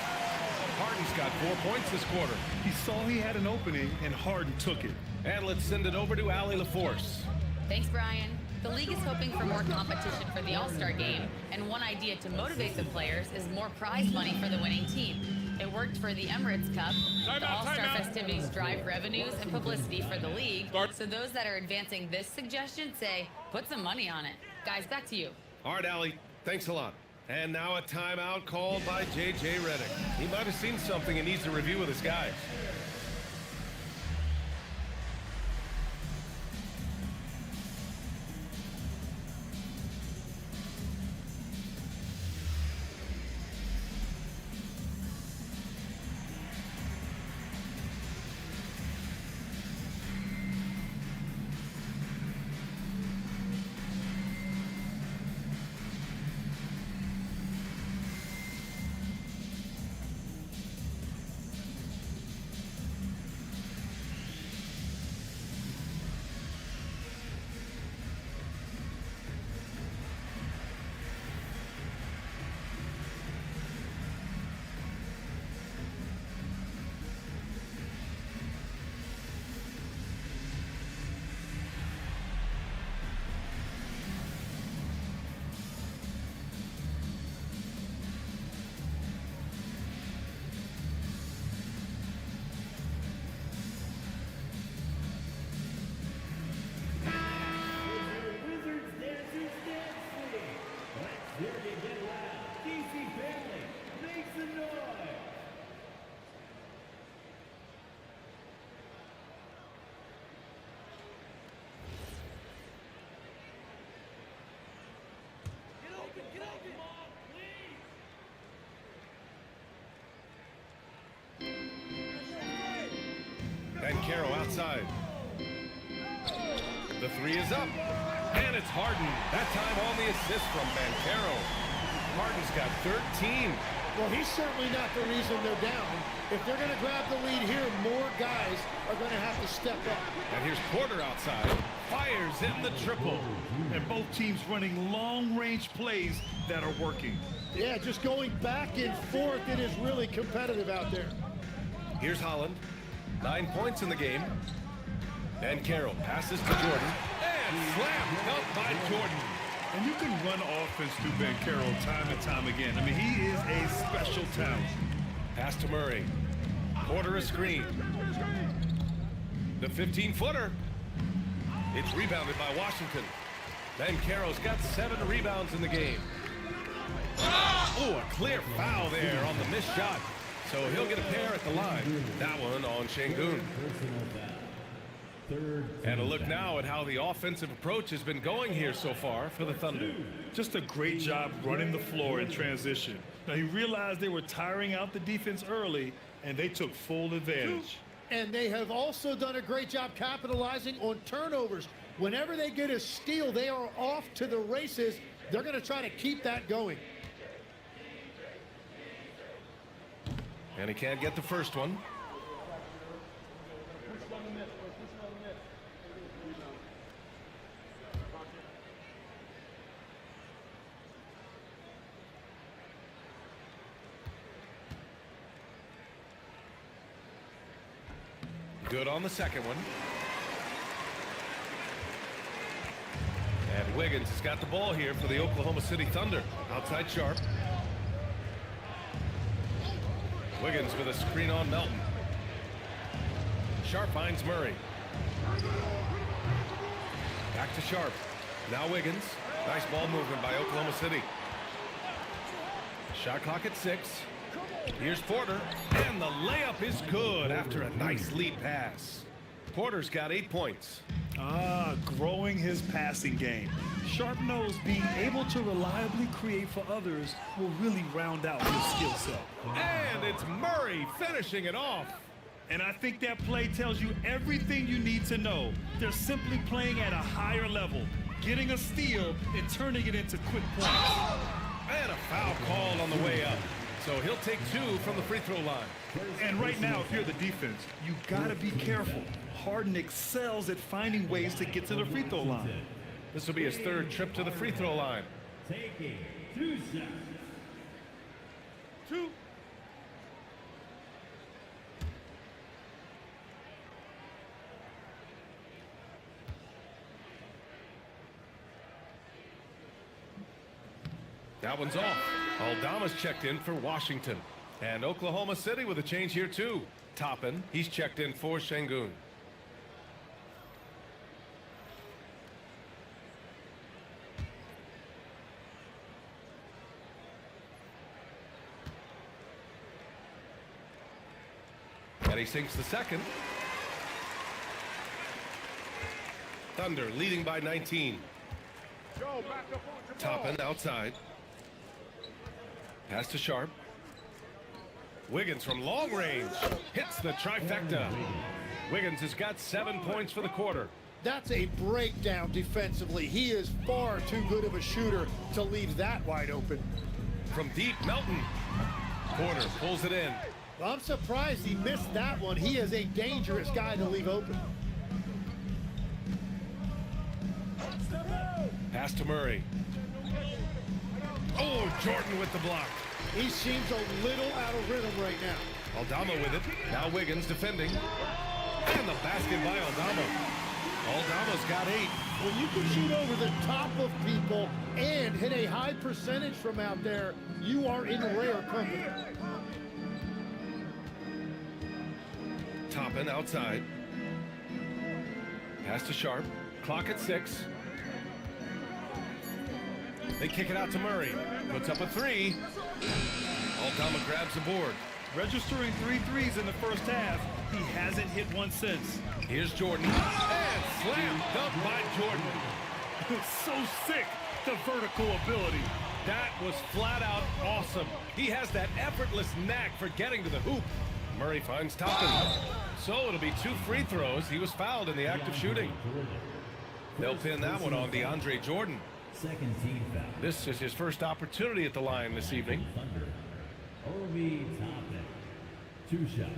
Harden's got 4 points this quarter. He saw he had an opening, and Harden took it. And let's send it over to Allie LaForce. Thanks, Brian. The league is hoping for more competition for the All-Star game, and one idea to motivate the players is more prize money for the winning team. It worked for the Emirates Cup. The All-Star festivities drive revenues and publicity for the league. So those that are advancing this suggestion say, put some money on it. Guys, back to you. All right, Allie. Thanks a lot. And now a timeout called by J.J. Redick. He might have seen something and needs to review with his guys. Banchero outside. The 3 is up. And it's Harden. That time on the assist from Banchero. Harden's got 13. Well, he's certainly not the reason they're down. If they're going to grab the lead here, more guys are going to have to step up. And here's Porter outside. Fires in the triple. And both teams running long-range plays that are working. Yeah, just going back and forth. It is really competitive out there. Here's Holland. 9 points in the game. Banchero passes to Jordan. And slammed up by Jordan. And you can run offense through Banchero time and time again. I mean, he is a special talent. Pass to Murray. Porter a screen. The 15-footer. It's rebounded by Washington. Ben Carroll's got 7 rebounds in the game. Oh, a clear foul there on the missed shot. So he'll get a pair at the line. That one on Şengün. And a look now at how the offensive approach has been going here so far for the Thunder. Just a great job running the floor in transition. Now, he realized they were tiring out the defense early, and they took full advantage. And they have also done a great job capitalizing on turnovers. Whenever they get a steal, they are off to the races. They're going to try to keep that going. And he can't get the first one. Good on the second one. And Wiggins has got the ball here for the Oklahoma City Thunder. Outside Sharp. Wiggins with a screen on Melton. Sharp finds Murray. Back to Sharp. Now Wiggins. Nice ball movement by Oklahoma City. Shot clock at 6. Here's Porter, and the layup is good after a nice lead pass. Porter's got 8 points. Growing his passing game. Sharp knows being able to reliably create for others will really round out his skill set. And it's Murray finishing it off. And I think that play tells you everything you need to know. They're simply playing at a higher level, getting a steal and turning it into quick points. And a foul called on the way up. So he'll take 2 from the free throw line. And right now, if you're the defense, you gotta be careful. Harden excels at finding ways to get to the free throw line. This will be his 3rd trip to the free throw line. Taking 2 shots. 2. That one's off. Aldama's checked in for Washington. And Oklahoma City with a change here too. Toppin, he's checked in for Şengün. And he sinks the second. Thunder leading by 19. Toppin outside. Pass to Sharp. Wiggins from long range hits the trifecta. Wiggins has got 7 points for the quarter. That's a breakdown defensively. He is far too good of a shooter to leave that wide open. From deep, Melton. Porter pulls it in. I'm surprised he missed that one. He is a dangerous guy to leave open. Pass to Murray. Oh, Jordan with the block. He seems a little out of rhythm right now. Aldama with it. Now Wiggins defending. And the basket by Aldama. Aldama's got 8. When you can shoot over the top of people and hit a high percentage from out there, you are in rare company. Toppin outside. Pass to Sharp. Clock at 6. They kick it out to Murray. Puts up a 3. Aldama grabs the board. Registering 3 threes in the first half, he hasn't hit one since. Here's Jordan. And slam dunk by Jordan. So sick, the vertical ability. That was flat out awesome. He has that effortless knack for getting to the hoop. Murray finds Toppin. So it'll be 2 free throws. He was fouled in the act of shooting. They'll pin that one on DeAndre Jordan. Second team foul. This is his first opportunity at the line this evening. Thunder. Obi Toppin. 2 shots.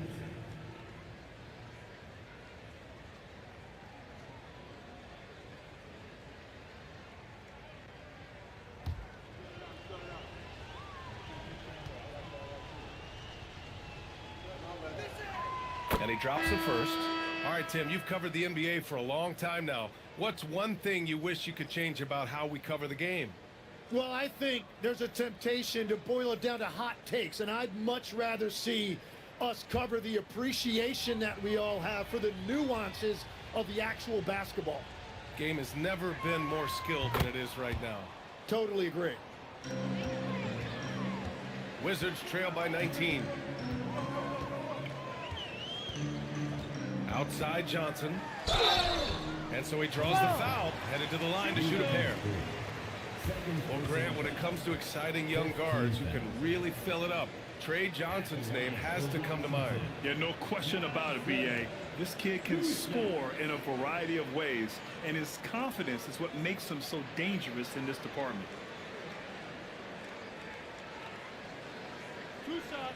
And he drops the first. All right, Tim, you've covered the NBA for a long time now. What's one thing you wish you could change about how we cover the game? Well, I think there's a temptation to boil it down to hot takes, and I'd much rather see us cover the appreciation that we all have for the nuances of the actual basketball. Game has never been more skilled than it is right now. Totally agree. Wizards trail by 19. Outside Johnson. And so he draws the foul, headed to the line to shoot a pair. Well, Grant, when it comes to exciting young guards who can really fill it up, Trey Johnson's name has to come to mind. Yeah, no question about it, B.A. This kid can score in a variety of ways, and his confidence is what makes him so dangerous in this department. 2 shots.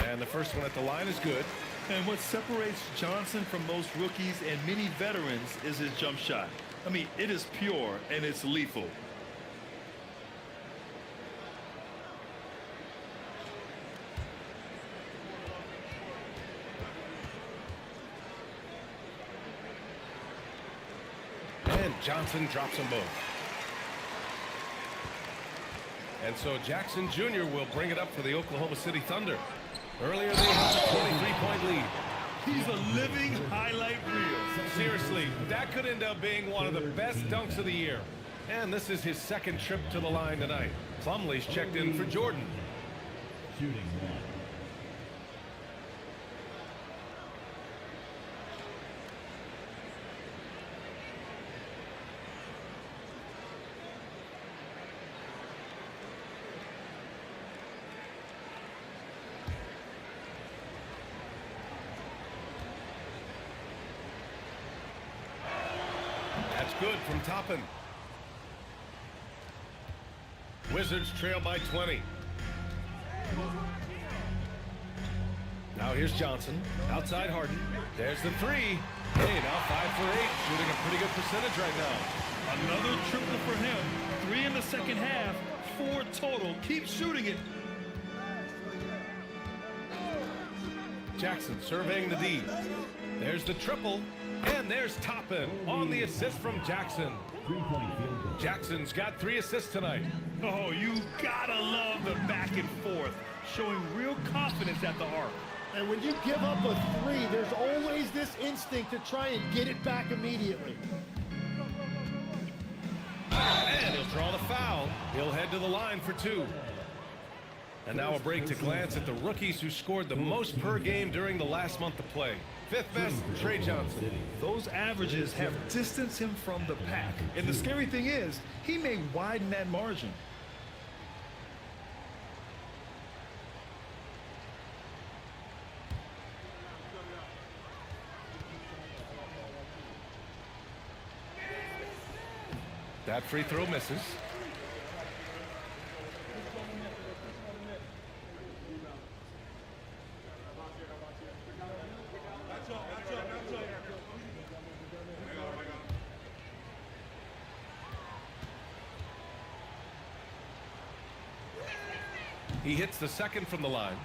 And the first one at the line is good. And what separates Johnson from most rookies and many veterans is his jump shot. I mean, it is pure and it's lethal. And Johnson drops them both. And so Jackson Jr. will bring it up for the Oklahoma City Thunder. Earlier they had a 23-point lead. He's a living highlight reel. Seriously, that could end up being one of the best dunks of the year. And this is his second trip to the line tonight. Plumlee's checked in for Jordan. Shooting 1. That's good from Toppin. Wizards trail by 20. Now here's Johnson. Outside Harden. There's the three. Hey, now 5 for 8. Shooting a pretty good percentage right now. Another triple for him. 3 in the second half. 4 total. Keep shooting it. Jackson surveying the D. There's the triple. And there's Toppin on the assist from Jackson. 3-point field goal. Jackson's got 3 assists tonight. Oh, you gotta love the back and forth. Showing real confidence at the arc. And when you give up a 3, there's always this instinct to try and get it back immediately. And he'll draw the foul. He'll head to the line for 2. And now a break to glance at the rookies who scored the most per game during the last month of play. 5th best, Trey Johnson. Those averages have distanced him from the pack. And the scary thing is, he may widen that margin. That free throw misses. He hits the second from the line.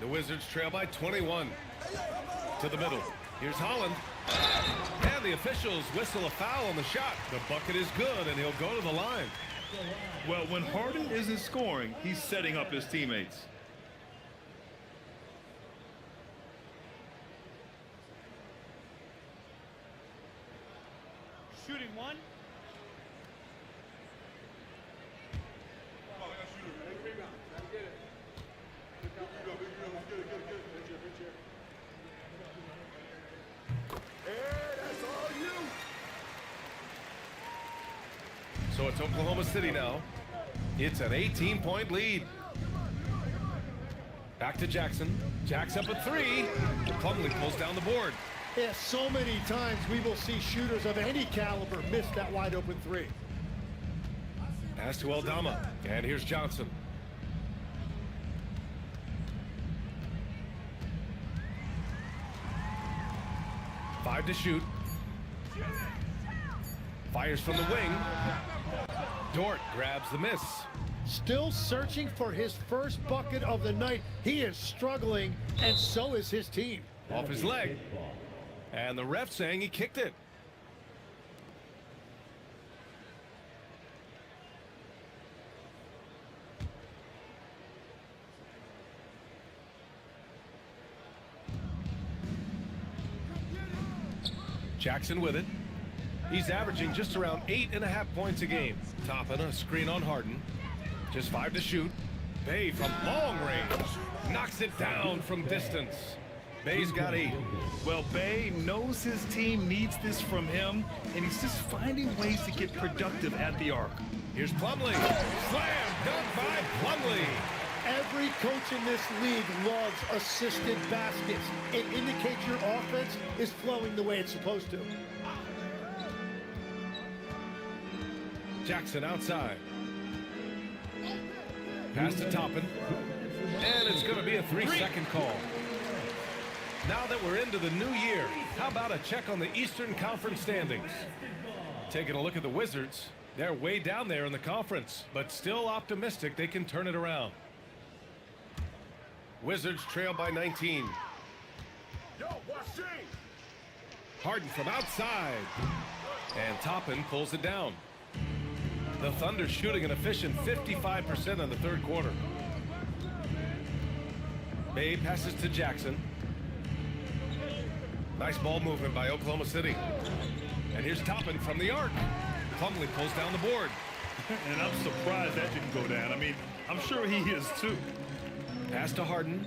The Wizards trail by 21. To the middle. Here's Holland. And the officials whistle a foul on the shot. The bucket is good, and he'll go to the line. Well, when Harden isn't scoring, he's setting up his teammates. Shooting 1. So it's Oklahoma City now. It's an 18-point lead. Back to Jackson. Jack's up a 3. Plumlee pulls down the board. Yeah, so many times we will see shooters of any caliber miss that wide open 3. Pass to Aldama. And here's Johnson. Five to shoot. Fires from the wing. Dort grabs the miss. Still searching for his first bucket of the night. He is struggling, and so is his team. Off his leg. And the ref saying he kicked it. Jackson with it. He's averaging just around 8.5 points a game. Toppin, a screen on Harden. Just 5 to shoot. Bay from long range. Knocks it down from distance. Bay's got 8. Well, Bay knows his team needs this from him, and he's just finding ways to get productive at the arc. Here's Plumlee. Slam dunk by Plumlee. Every coach in this league loves assisted baskets. It indicates your offense is flowing the way it's supposed to. Jackson outside. Pass to Toppin. And it's going to be a 3-second call. Now that we're into the new year, how about a check on the Eastern Conference standings? Taking a look at the Wizards. They're way down there in the conference, but still optimistic they can turn it around. Wizards trail by 19. Harden from outside. And Toppin pulls it down. The Thunder shooting an efficient 55% in the third quarter. Bay passes to Jackson. Nice ball movement by Oklahoma City. And here's Toppin from the arc. Plumlee pulls down the board. And I'm surprised that didn't go down. I mean, I'm sure he is too. Pass to Harden.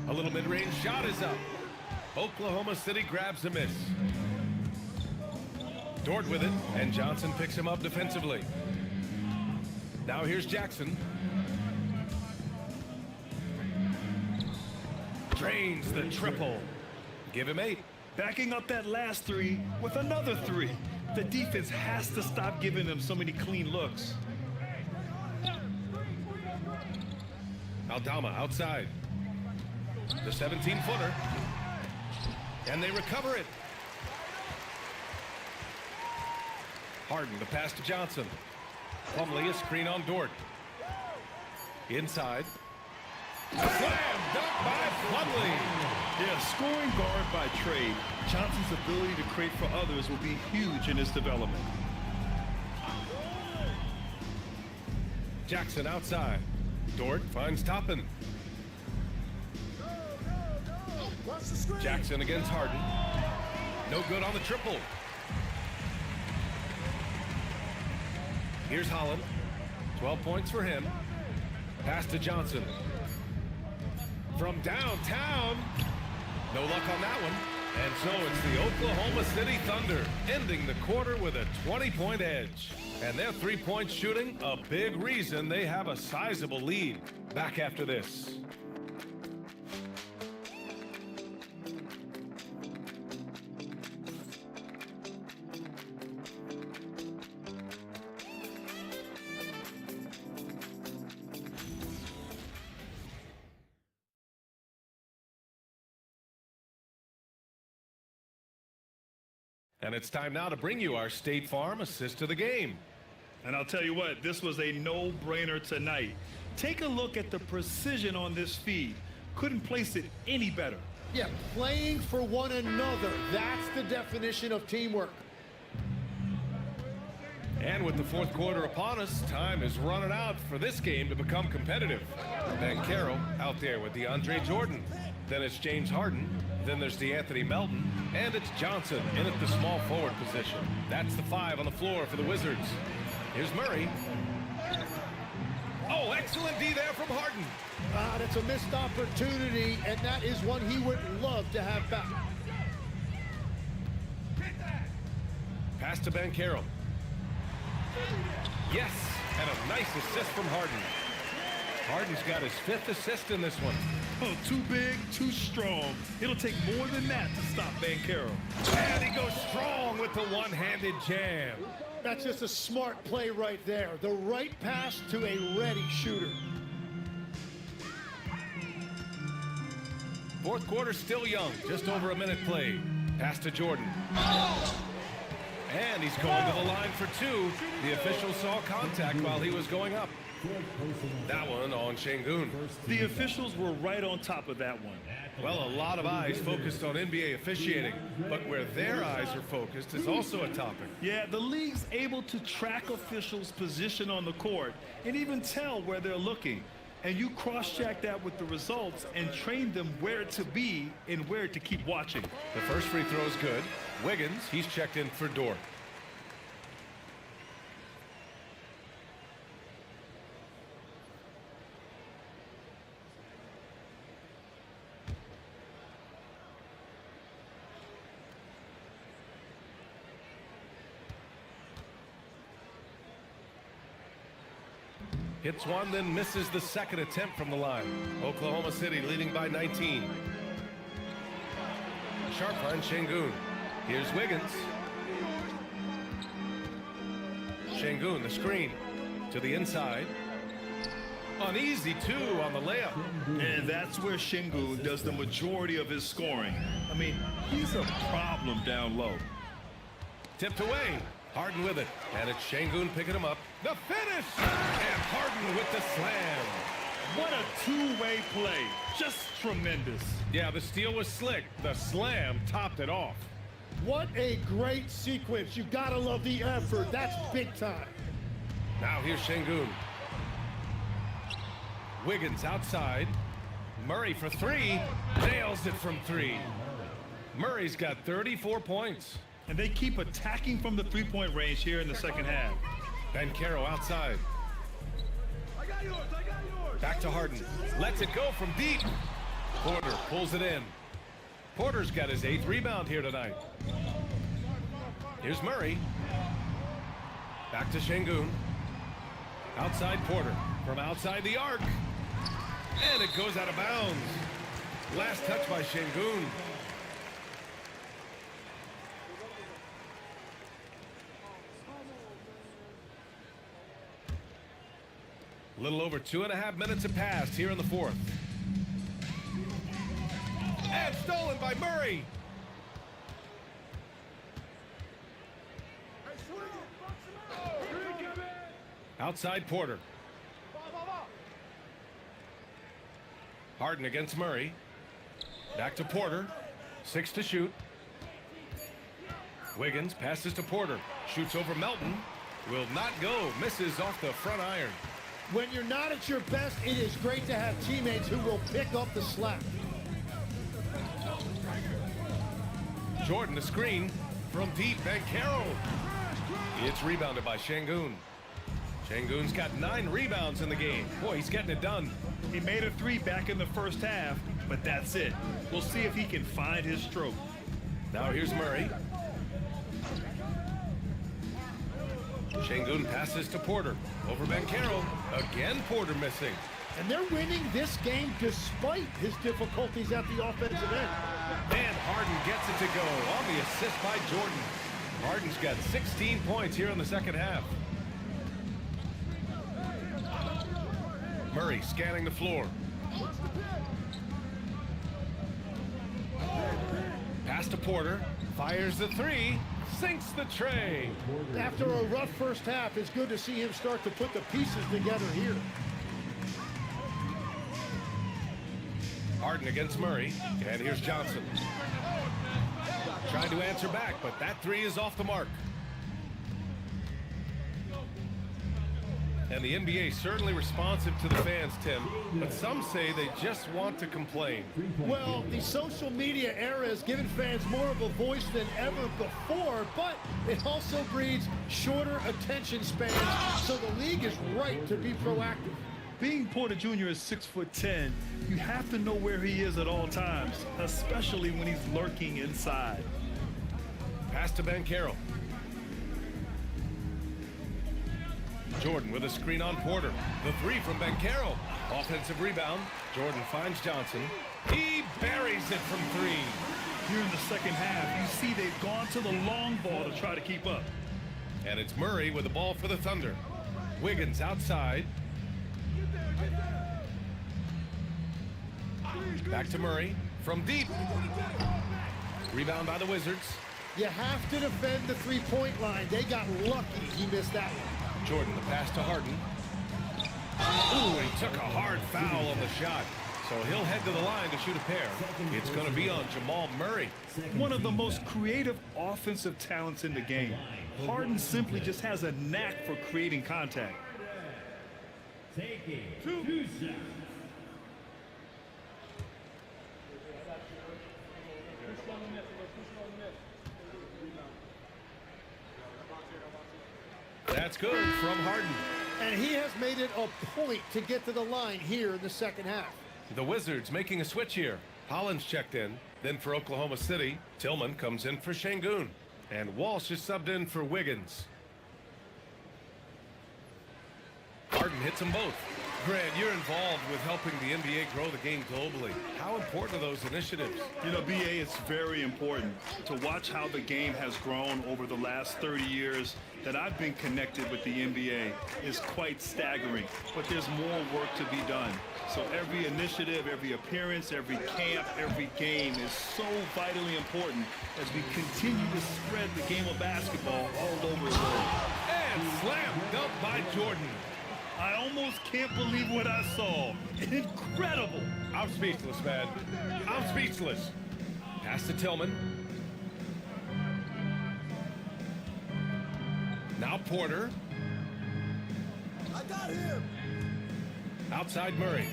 A little mid-range shot is up. Oklahoma City grabs a miss. Dort with it, and Johnson picks him up defensively. Now here's Jackson. Drains the triple. Give him 8. Backing up that last 3 with another 3. The defense has to stop giving them so many clean looks. Aldama outside. The 17-footer. And they recover it. Harden to pass to Johnson. Plumlee a screen on Dort. Inside. Slam dunk by Plumlee. Yeah, scoring guard by trade. Johnson's ability to create for others will be huge in his development. Jackson outside. Dort finds Toppin. Jackson against Harden. No good on the triple. Here's Holland. 12 points for him. Pass to Johnson. From downtown. No luck on that one. And so it's the Oklahoma City Thunder ending the quarter with a 20-point edge. And their three-point shooting, a big reason they have a sizable lead. Back after this. And it's time now to bring you our State Farm assist of the game. And I'll tell you what, this was a no-brainer tonight. Take a look at the precision on this feed. Couldn't place it any better. Yeah, playing for one another. That's the definition of teamwork. And with the fourth quarter upon us, time is running out for this game to become competitive. Banchero out there with DeAndre Jordan. Then it's James Harden. Then there's DeAnthony Melton. And it's Johnson in at the small forward position. That's the 5 on the floor for the Wizards. Here's Murray. Oh, excellent D there from Harden. That's a missed opportunity, and that is one he would love to have back. Pass to Banchero. Yes, and a nice assist from Harden. Harden's got his 5th assist in this one. Oh, too big, too strong. It'll take more than that to stop Banchero. And he goes strong with the one-handed jam. That's just a smart play right there. The right pass to a ready shooter. Fourth quarter still young, just over a minute played. Pass to Jordan. And he's going to the line for 2. The official saw contact while he was going up. That one on Şengün. The officials were right on top of that one. Well, a lot of eyes focused on NBA officiating, but where their eyes are focused is also a topic. Yeah, the league's able to track officials' position on the court and even tell where they're looking. And you cross-check that with the results and train them where to be and where to keep watching. The first free throw is good. Wiggins, he's checked in for Dort. Hits one, then misses the second attempt from the line. Oklahoma City leading by 19. Sharp line, Şengün. Here's Wiggins. Şengün, the screen to the inside. Uneasy two on the layup. And that's where Şengün does the majority of his scoring. I mean, he's a problem down low. Tipped away. Harden with it. And it's Şengün picking him up. The finish! And Harden with the slam. What a two-way play. Just tremendous. Yeah, the steal was slick. The slam topped it off. What a great sequence. You gotta love the effort. That's big time. Now here's Şengün. Wiggins outside. Murray for three. Nails it from three. Murray's got 34 points. And they keep attacking from the three-point range here in the second half. Banchero outside. Back to Harden. Lets it go from deep. Porter pulls it in. Porter's got his 8th rebound here tonight. Here's Murray. Back to Şengün. Outside Porter. From outside the arc. And it goes out of bounds. Last touch by Şengün. A little over 2.5 minutes have passed here in the fourth. And stolen by Murray. Outside Porter. Harden against Murray. Back to Porter. 6 to shoot. Wiggins passes to Porter. Shoots over Melton. Will not go. Misses off the front iron. When you're not at your best, it is great to have teammates who will pick up the slack. Jordan, the screen from deep. Banchero. It's rebounded by Şengün. Şengün's got 9 rebounds in the game. Boy, he's getting it done. He made a 3 back in the first half, but that's it. We'll see if he can find his stroke. Now here's Murray. Şengün passes to Porter. Over Banchero. Again, Porter missing. And they're winning this game despite his difficulties at the offensive end. And Harden gets it to go on the assist by Jordan. Harden's got 16 points here in the second half. Murray scanning the floor. Pass to Porter. Fires the 3. Sinks the tray. After a rough first half, it's good to see him start to put the pieces together here. Harden against Murray. And here's Johnson. Trying to answer back, but that 3 is off the mark. And the NBA certainly responsive to the fans, Tim, but some say they just want to complain. Well, the social media era has given fans more of a voice than ever before, but it also breeds shorter attention spans, so the league is right to be proactive. Being Porter Jr. is 6'10", you have to know where he is at all times, especially when he's lurking inside. Pass to Banchero. Jordan with a screen on Porter. The 3 from Banchero. Offensive rebound. Jordan finds Johnson. He buries it from 3. Here in the second half, you see they've gone to the long ball to try to keep up. And it's Murray with the ball for the Thunder. Wiggins outside. Back to Murray from deep. Rebound by the Wizards. You have to defend the three-point line. They got lucky he missed that one. Jordan, the pass to Harden. Ooh, he took a hard foul on the shot. So he'll head to the line to shoot a pair. It's going to be on Jamal Murray. One of the most creative offensive talents in the game. Harden simply just has a knack for creating contact. Taking two shots. That's good from Harden. And he has made it a point to get to the line here in the second half. The Wizards making a switch here. Hollins checked in. Then for Oklahoma City, Tillman comes in for Şengün. And Walsh is subbed in for Wiggins. Harden hits them both. Grant, you're involved with helping the NBA grow the game globally. How important are those initiatives? You know, BA, it's very important to watch how the game has grown over the last 30 years that I've been connected with the NBA is quite staggering, but there's more work to be done. So every initiative, every appearance, every camp, every game is so vitally important as we continue to spread the game of basketball all over the world. And slam dunk by Jordan. I almost can't believe what I saw. Incredible. I'm speechless, man. I'm speechless. Pass to Tillman. Now Porter. I got him. Outside Murray.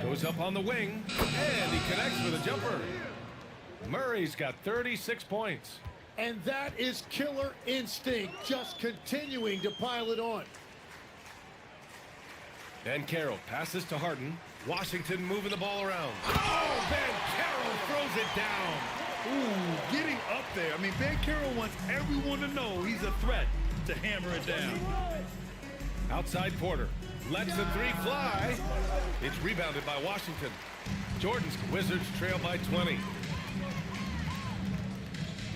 Goes up on the wing. And he connects with a jumper. Murray's got 36 points. And that is killer instinct, just continuing to pile it on. Van Carroll passes to Harden. Washington moving the ball around. Oh, Van Carroll throws it down. Ooh, getting up there. I mean, Van Carroll wants everyone to know he's a threat to hammer it down. Outside Porter. Lets the three fly. It's rebounded by Washington. Jordan's Wizards trail by 20.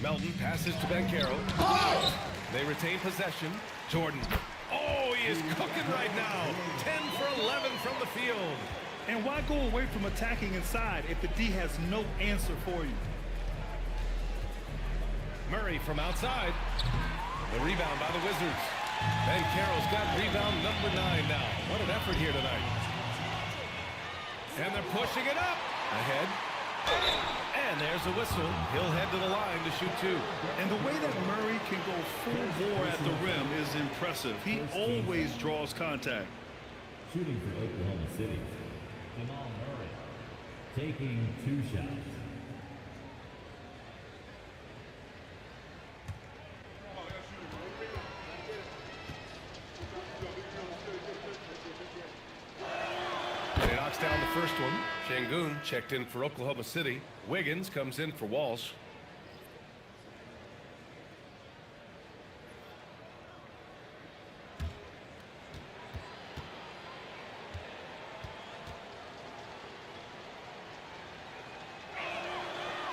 Melton passes to Ben Carroll. Oh! They retain possession. Jordan. Oh, he is cooking right now. 10 for 11 from the field. And why go away from attacking inside if the D has no answer for you? Murray from outside. The rebound by the Wizards. Ben Carroll's got rebound number 9 now. What an effort here tonight. And they're pushing it up. Ahead. And there's a whistle. He'll head to the line to shoot 2. And the way that Murray can go full bore at the rim is impressive. He always draws contact. Shooting for Oklahoma City, Jamal Murray. Taking two shots. And he knocks down the first one. Şengün checked in for Oklahoma City. Wiggins comes in for Walsh.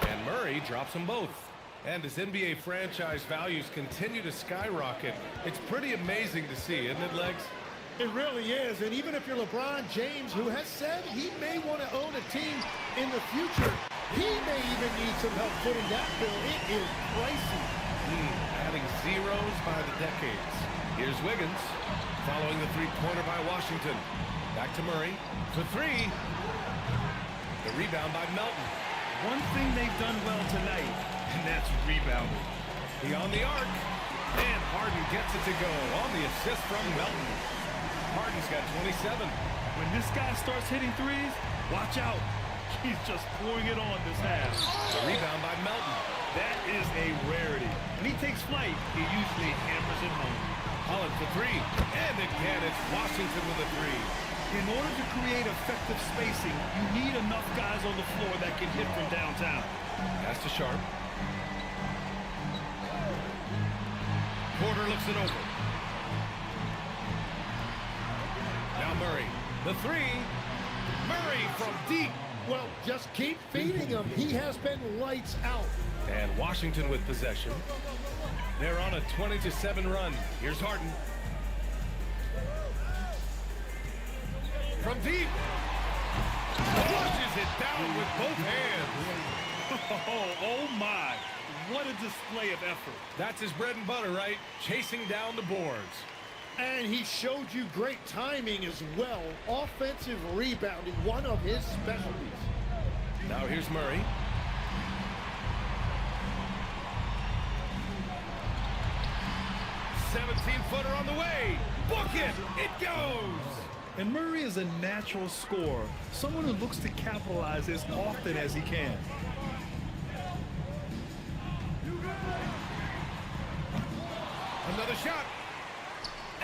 And Murray drops them both. And as NBA franchise values continue to skyrocket, it's pretty amazing to see, isn't it, Legs? It really is, and even if you're LeBron James, who has said he may want to own a team in the future, he may even need some help footing that bill. It is pricey. Adding zeros by the decades. Here's Wiggins, following the three-pointer by Washington. Back to Murray for 3. The rebound by Melton. One thing they've done well tonight, and that's rebounding. Beyond the arc, and Harden gets it to go on the assist from Melton. Harden's got 27. When this guy starts hitting threes, watch out. He's just pouring it on this half. The rebound by Melton. That is a rarity. When he takes flight, he usually hammers it home. Holland for 3. And again, it's Washington with a 3. In order to create effective spacing, you need enough guys on the floor that can hit from downtown. Pass to Sharp. Porter looks it over. Now Murray. The 3. Murray from deep. Well, just keep feeding him. He has been lights out. And Washington with possession. They're on a 20-7 run. Here's Harden. From deep. Flushes it down with both hands. Oh my. What a display of effort. That's his bread and butter, right? Chasing down the boards. And he showed you great timing as well. Offensive rebounding, one of his specialties. Now here's Murray. 17-footer on the way. Book it. It goes. And Murray is a natural scorer, someone who looks to capitalize as often as he can. Another shot.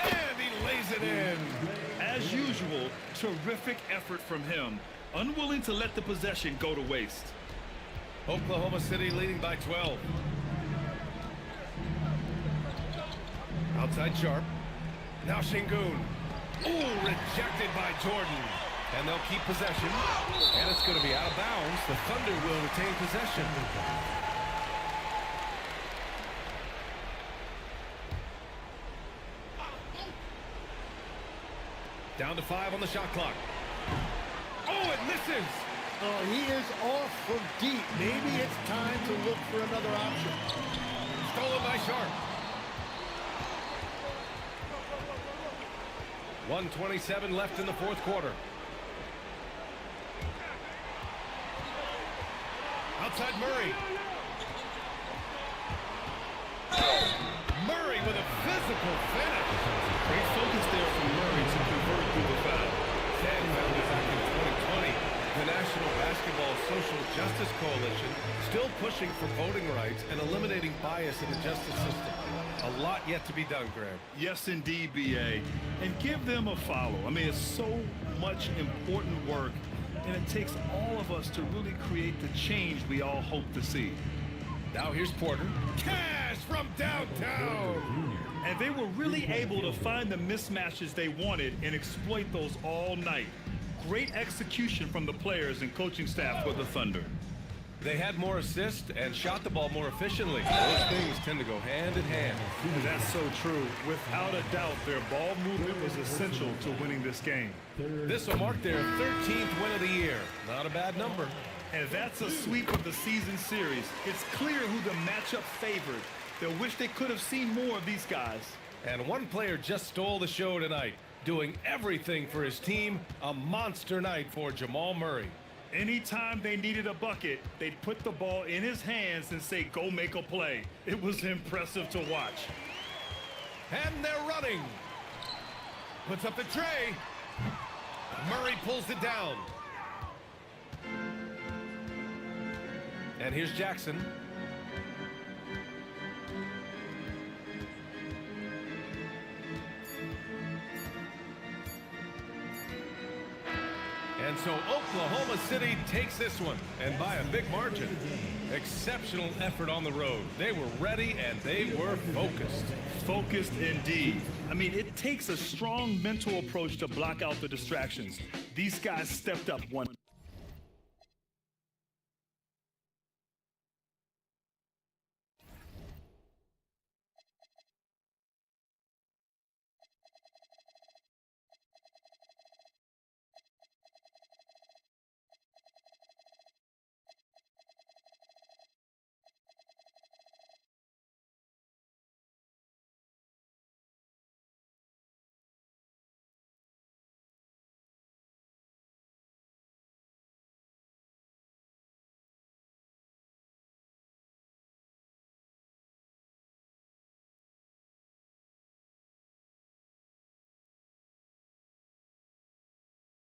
And he lays it in. As usual, terrific effort from him, unwilling to let the possession go to waste. Oklahoma City leading by 12. Outside Sharp. Now Şengün. Ooh, rejected by Jordan. And they'll keep possession. And it's going to be out of bounds. The Thunder will retain possession. Down to 5 on the shot clock. Oh, it misses. Oh, he is off from deep. Maybe it's time to look for another option. Stolen by Sharp. 1:27 left in the fourth quarter. Outside Murray. Murray with a physical finish. Great focus there from Murray to convert through the foul. Ted found it back in 2020. The National Basketball Social Justice Coalition still pushing for voting rights and eliminating bias in the justice system. A lot yet to be done, Graham. Yes, indeed, BA. And give them a follow. I mean, it's so much important work, and it takes all of us to really create the change we all hope to see. Now here's Porter. Cash from downtown. And they were really able to find the mismatches they wanted and exploit those all night. Great execution from the players and coaching staff for the Thunder. They had more assists and shot the ball more efficiently. Those things tend to go hand in hand. That's so true. Without a doubt, their ball movement was essential to winning this game. This will mark their 13th win of the year. Not a bad number. And that's a sweep of the season series. It's clear who the matchup favored. They'll wish they could have seen more of these guys. And one player just stole the show tonight, doing everything for his team. A monster night for Jamal Murray. Anytime they needed a bucket, they'd put the ball in his hands and say, go make a play. It was impressive to watch. And they're running. Puts up the tray. Murray pulls it down. And here's Jackson. And so Oklahoma City takes this one, and by a big margin. Exceptional effort on the road. They were ready, and they were focused. Focused indeed. I mean, it takes a strong mental approach to block out the distractions. These guys stepped up one.